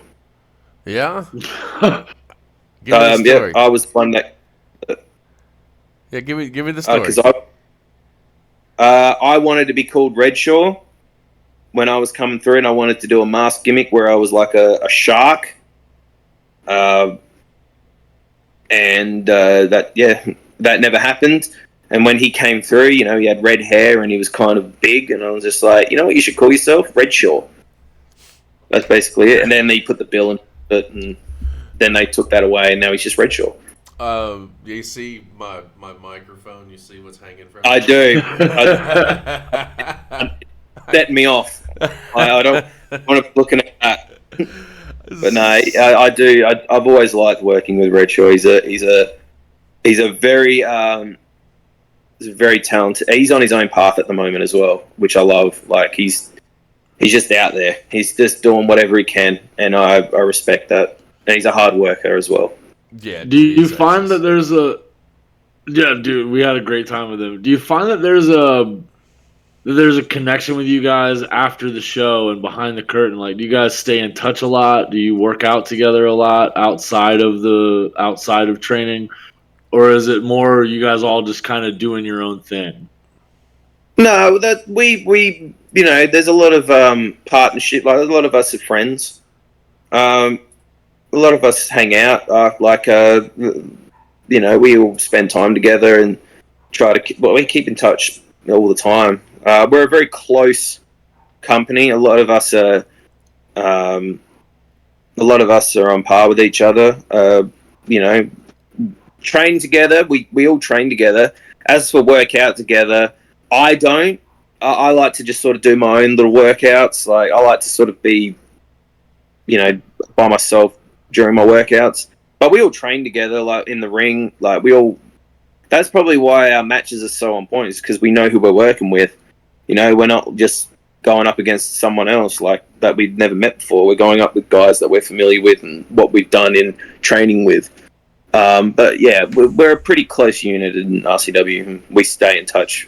Yeah. Give me the story. Yeah, I was one that. Yeah, give me the story. Because I wanted to be called Redshaw when I was coming through, and I wanted to do a mask gimmick where I was like a shark. And that never happened. And when he came through, he had red hair and he was kind of big, and I was just like, you know what, you should call yourself Redshaw. That's basically it. And then they put the bill in it, and then they took that away, and now he's just Redshaw. You see my microphone? You see what's hanging from I do. Set me off. I don't want to be looking at that. But no, I do. I've always liked working with Redshaw. He's a very talented. He's on his own path at the moment as well, which I love. Like he's just out there. He's just doing whatever he can, and I respect that. And he's a hard worker as well. Yeah. Do you find that there's a? Yeah, dude, we had a great time with him. Do you find that there's a connection with you guys after the show and behind the curtain? Like, do you guys stay in touch a lot? Do you work out together a lot outside of training, or is it more you guys all just kind of doing your own thing? No, that we there's a lot of partnership. Like a lot of us are friends. A lot of us hang out. We all spend time together and we keep in touch all the time. We're a very close company. A lot of us are on par with each other. Train together. We all train together. As for workout together, I don't. I like to just sort of do my own little workouts. Like I like to sort of be, by myself during my workouts. But we all train together, like in the ring. Like that's probably why our matches are so on point, is because we know who we're working with. We're not just going up against someone else like that we've never met before. We're going up with guys that we're familiar with and what we've done in training with. But yeah, we're a pretty close unit in RCW, and we stay in touch.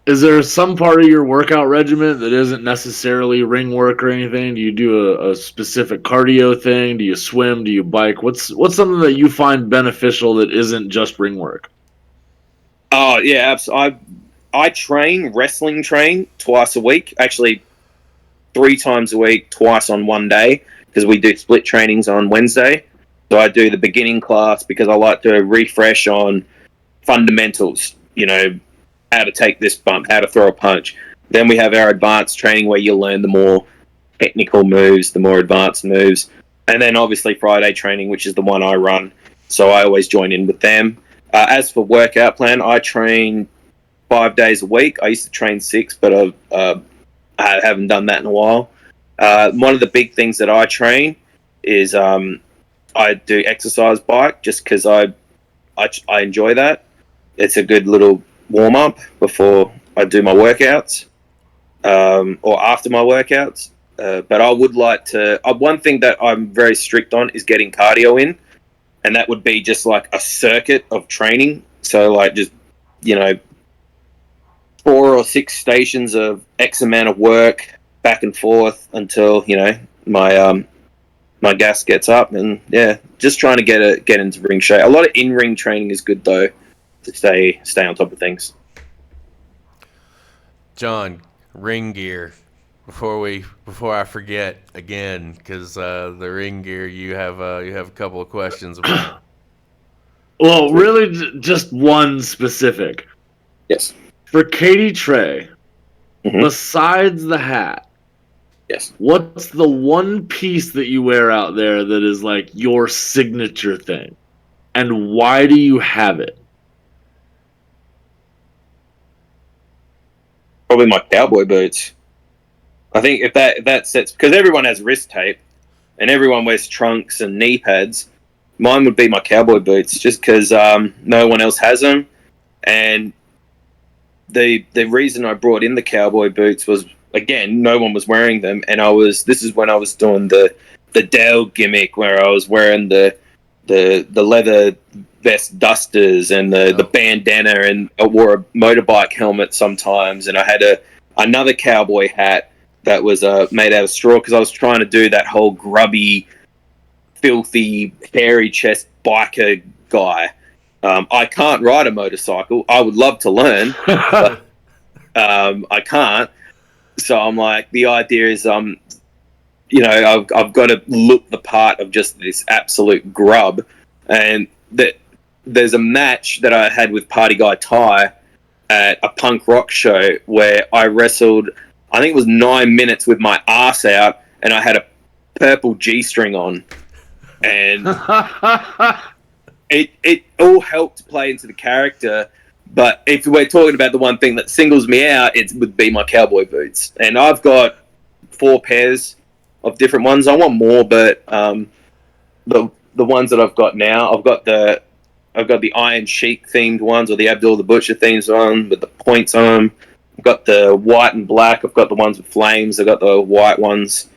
Is there some part of your workout regimen that isn't necessarily ring work or anything? Do you do a specific cardio thing? Do you swim? Do you bike? What's something that you find beneficial that isn't just ring work? Oh yeah, absolutely. I wrestling train twice a week. Actually, 3 times a week, twice on one day, because we do split trainings on Wednesday. So I do the beginning class because I like to refresh on fundamentals. How to take this bump, how to throw a punch. Then we have our advanced training where you learn the more technical moves, the more advanced moves. And then obviously Friday training, which is the one I run. So I always join in with them. As for workout plan, I train 5 days a week. I used to train 6, but I haven't done that in a while. One of the big things that I train is I do exercise bike just because I enjoy that. It's a good little warm-up before I do my workouts or after my workouts. But I would like to... one thing that I'm very strict on is getting cardio in, and that would be just like a circuit of training. So like just, 4 or 6 stations of X amount of work back and forth until, my gas gets up. And yeah, just trying to get into ring shape. A lot of in-ring training is good though, to stay on top of things. John, ring gear. Before I forget again, because the ring gear you have a couple of questions about. Well, really, just one specific. Yes. For Cadie Tre, besides the hat, yes, what's the one piece that you wear out there that is like your signature thing, and why do you have it? Probably my cowboy boots. I think if that sets, because everyone has wrist tape and everyone wears trunks and knee pads, mine would be my cowboy boots, just because no one else has them. And the reason I brought in the cowboy boots was, again, no one was wearing them, and this is when I was doing the Dewg gimmick, where I was wearing the leather vest dusters and the bandana, and I wore a motorbike helmet sometimes, and I had another cowboy hat that was made out of straw, because I was trying to do that whole grubby, filthy, hairy chest biker guy. I can't ride a motorcycle. I would love to learn, but I can't. So I'm like, the idea is, I've got to look the part of just this absolute grub. And there's a match that I had with Party Guy Ty at a punk rock show where I wrestled, I think it was 9 minutes with my ass out, and I had a purple G-string on. And it all helped play into the character. But if we're talking about the one thing that singles me out, it would be my cowboy boots. And I've got 4 pairs of different ones. I want more, but the ones that I've got now, I've got the Iron Sheik themed ones, or the Abdul the Butcher themed one with the points on them. I've got the white and black. I've got the ones with flames. I've got the white ones.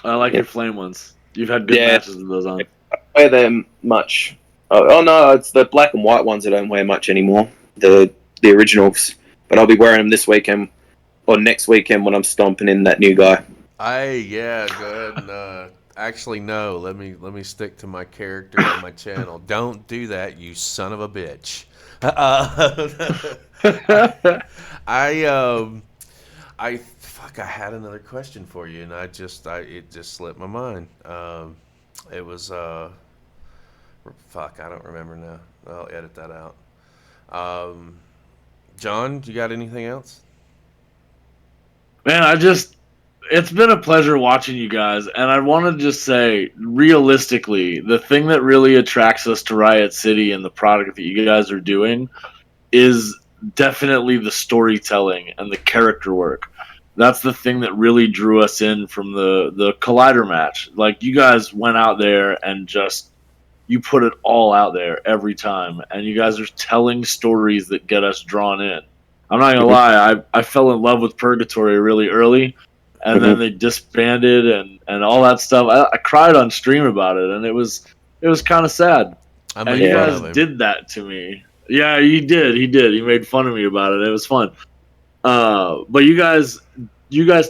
I like your flame ones. You've had good matches with those on. I wear them much. Oh no, it's the black and white ones I don't wear much anymore. The originals, but I'll be wearing them this weekend or next weekend when I'm stomping in that new guy. Go ahead and actually no. Let me stick to my character on my channel. Don't do that, you son of a bitch. I had another question for you, and it just slipped my mind. It was I don't remember now. I'll edit that out. John, you got anything else? Man, it's been a pleasure watching you guys, and I want to just say, realistically, the thing that really attracts us to Riot City and the product that you guys are doing is definitely the storytelling and the character work. That's the thing that really drew us in from the Collider match. Like, you guys went out there and you put it all out there every time, and you guys are telling stories that get us drawn in. I'm not gonna lie, I fell in love with Purgatory really early, and then they disbanded and all that stuff. I cried on stream about it, and it was kind of sad. And you guys did that to me. Yeah, he did. He made fun of me about it. It was fun. But you guys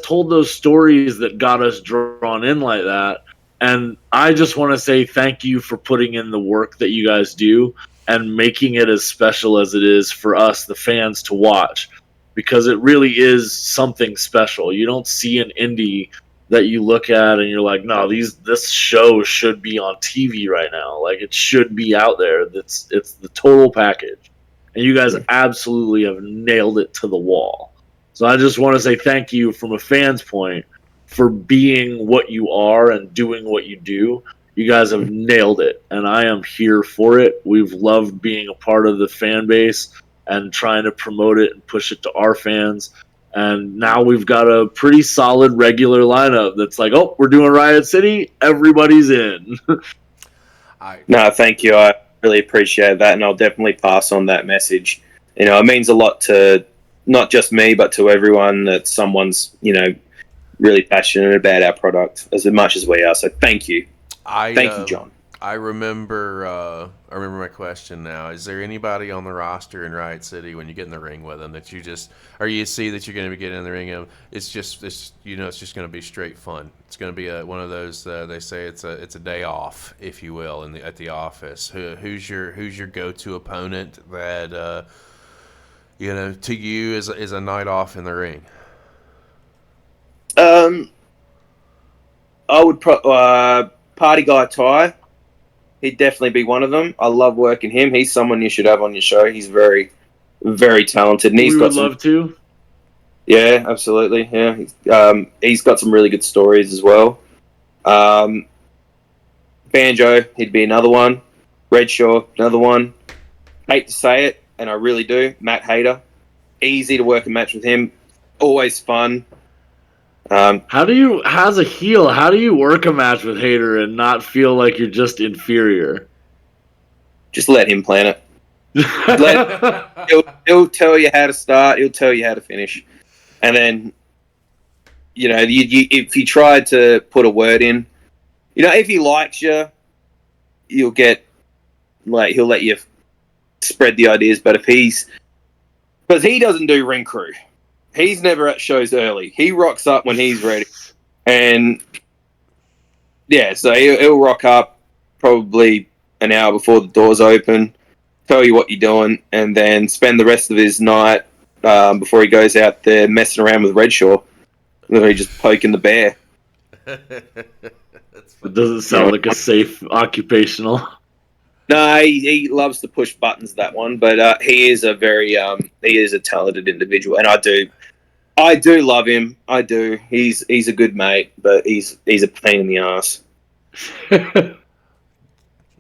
told those stories that got us drawn in like that. And I just want to say thank you for putting in the work that you guys do and making it as special as it is for us, the fans, to watch. Because it really is something special. You don't see an indie that you look at and you're like, no, this show should be on TV right now. Like, it should be out there. It's the total package. And you guys absolutely have nailed it to the wall. So I just want to say thank you from a fan's point for being what you are and doing what you do. You guys have nailed it, and I am here for it. We've loved being a part of the fan base and trying to promote it and push it to our fans. And now we've got a pretty solid regular lineup that's like, oh, we're doing Riot City, everybody's in. No, thank you. I really appreciate that, and I'll definitely pass on that message. You know, it means a lot to not just me, but to everyone that someone's, really passionate about our product as much as we are. So thank you. Thank you, John. I remember my question now. Is there anybody on the roster in Riot City when you get in the ring with them that you see that you're going to be getting in the ring of? It's just going to be straight fun. It's going to be one of those. They say it's a day off, if you will, at the office. Who's your go-to opponent that to you is a night off in the ring? I would Party Guy Ty. He'd definitely be one of them. I love working him. He's someone you should have on your show. He's very, very talented. And love to. Yeah, absolutely. Yeah, he's got some really good stories as well. Banjo, he'd be another one. Redshaw, another one. Hate to say it, and I really do. Matt Hayter, easy to work a match with him. Always fun. As a heel, how do you work a match with Hayter and not feel like you're just inferior? Just let him plan it. He'll tell you how to start. He'll tell you how to finish. And then, if you try to put a word in, if he likes you, he'll let you spread the ideas. But because he doesn't do ring crew. He's never at shows early. He rocks up when he's ready. And, yeah, so he'll rock up probably an hour before the doors open, tell you what you're doing, and then spend the rest of his night before he goes out there messing around with Redshaw. Literally just poking the bear. It doesn't sound like a safe occupational. No, he loves to push buttons, that one, but he is a talented individual, and I do love him. I do. He's a good mate, but he's a pain in the ass.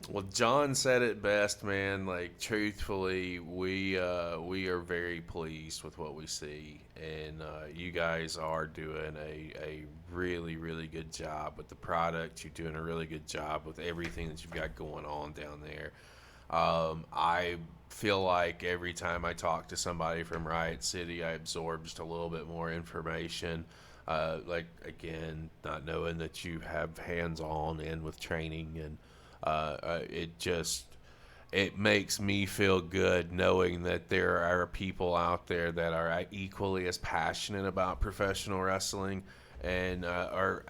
Well, John said it best, man. Like, truthfully, we are very pleased with what we see, and you guys are doing a really, really good job with the product. You're doing a really good job with everything that you've got going on down there. I feel like every time I talk to somebody from Riot City, I absorb just a little bit more information. Like, again, not knowing that you have hands-on and with training, and it makes me feel good knowing that there are people out there that are equally as passionate about professional wrestling and are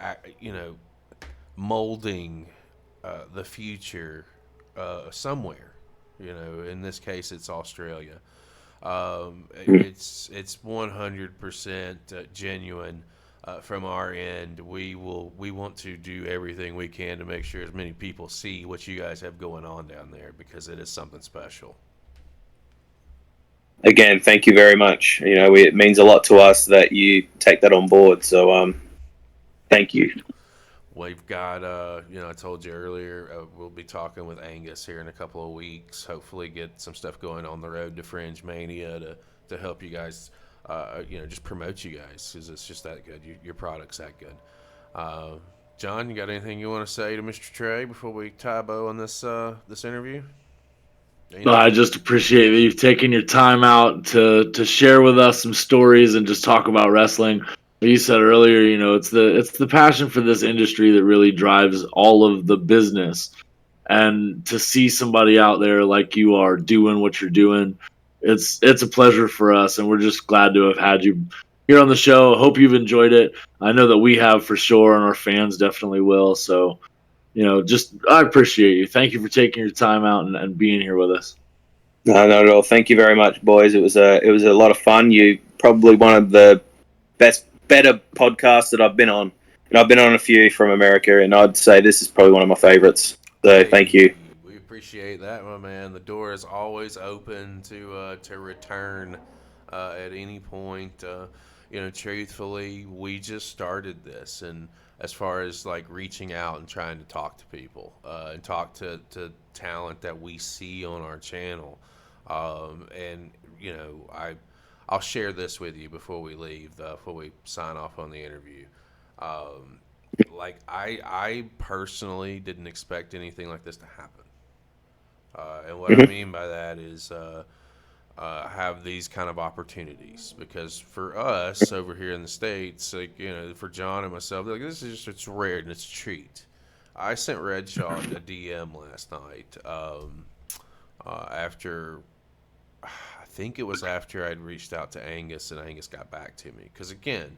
molding the future somewhere. In this case, it's Australia. It's 100% genuine. From our end, we want to do everything we can to make sure as many people see what you guys have going on down there, because it is something special. Again, thank you very much. It means a lot to us that you take that on board. So, thank you. We've got, I told you earlier, we'll be talking with Angus here in a couple of weeks. Hopefully, get some stuff going on the road to Fringe Mania to help you guys. Just promote you guys, because it's just that good. Your product's that good. John, you got anything you want to say to Mr. Tre before we tie a bow on this interview? I just appreciate that you've taken your time out to share with us some stories and just talk about wrestling. Like you said earlier, it's the passion for this industry that really drives all of the business. And to see somebody out there like you are doing what you're doing, it's a pleasure for us, and we're just glad to have had you here on the show. Hope you've enjoyed it. I know that we have for sure, and our fans definitely will. So, I appreciate you. Thank you for taking your time out and being here with us. No, not at all. Thank you very much, boys. It was a lot of fun. You probably one of the better podcasts that I've been on, and I've been on a few from America, and I'd say this is probably one of my favorites. So, thank you. We appreciate that, my man. The door is always open to return at any point. Truthfully, we just started this, and as far as like reaching out and trying to talk to people and talk to talent that we see on our channel, and I'll share this with you before we leave, before we sign off on the interview. I personally didn't expect anything like this to happen. And what I mean by that is have these kind of opportunities, because for us over here in the States, for John and myself, this is just, it's rare and it's a treat. I sent Redshaw a DM last night after, I think it was after I'd reached out to Angus and Angus got back to me. Because again,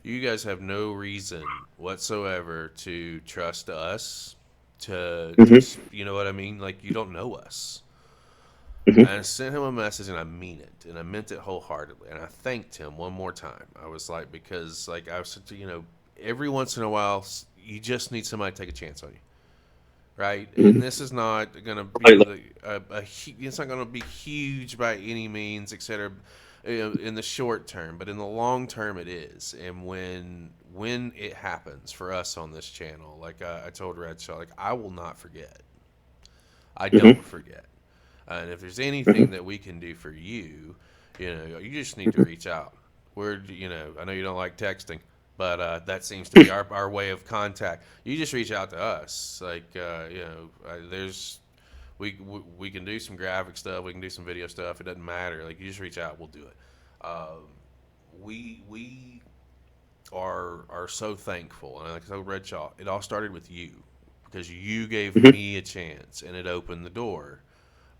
you guys have no reason whatsoever to trust us to you know what I mean? Like, you don't know us. And I sent him a message, and I mean it, and I meant it wholeheartedly, and I thanked him one more time. I was like, because like I was, every once in a while, you just need somebody to take a chance on you, right? And this is not gonna be it's not gonna be huge by any means, etc. In the short term, but in the long term, it is. And when it happens for us on this channel, like I told Redshaw, like, I will not forget. I don't forget. And if there's anything that we can do for you, you just need to reach out. I know you don't like texting, but that seems to be our way of contact. You just reach out to us. Like, we can do some graphic stuff. We can do some video stuff. It doesn't matter. Like, you just reach out. We'll do it. We are so thankful. And like I told Redshaw, it all started with you, because you gave me a chance, and it opened the door.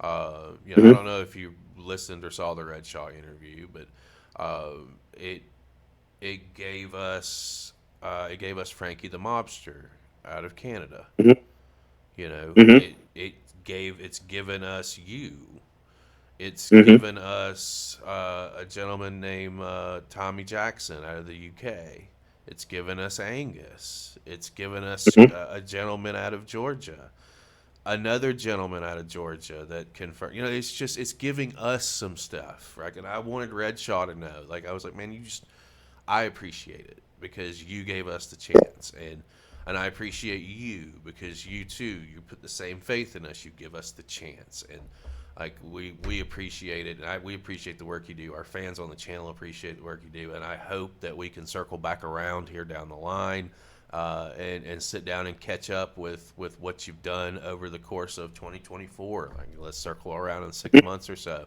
I don't know if you listened or saw the Redshaw interview, but it gave us Frankie the Mobster out of Canada. It's given us you. It's given us a gentleman named Tommy Jackson out of the UK. It's given us Angus. It's given us a gentleman out of Georgia. Another gentleman out of Georgia that confirmed. It's giving us some stuff, right? And I wanted Redshaw to know. Like, I was like, man, I appreciate it, because you gave us the chance. And And I appreciate you because you too, you put the same faith in us. You give us the chance. And like we appreciate it. And we appreciate the work you do. Our fans on the channel appreciate the work you do. And I hope that we can circle back around here down the line and sit down and catch up with what you've done over the course of 2024. Like, let's circle around in 6 months or so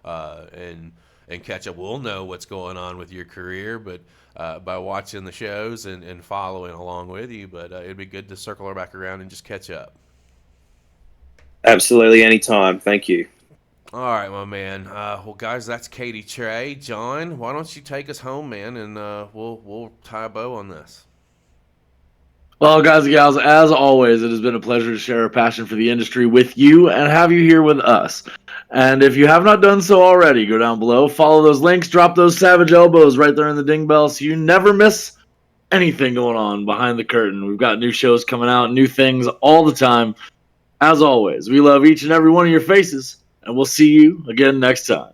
and catch up. We'll know what's going on with your career, but by watching the shows and following along with you. But it'd be good to circle back around and just catch up. Absolutely, anytime. Thank you. All right, my man. Well, guys, that's Cadie Tre. John, why don't you take us home, man, and we'll tie a bow on this. Well, guys and gals, as always, it has been a pleasure to share our passion for the industry with you and have you here with us. And if you have not done so already, go down below, follow those links, drop those savage elbows right there in the ding bell so you never miss anything going on behind the curtain. We've got new shows coming out, new things all the time. As always, we love each and every one of your faces, and we'll see you again next time.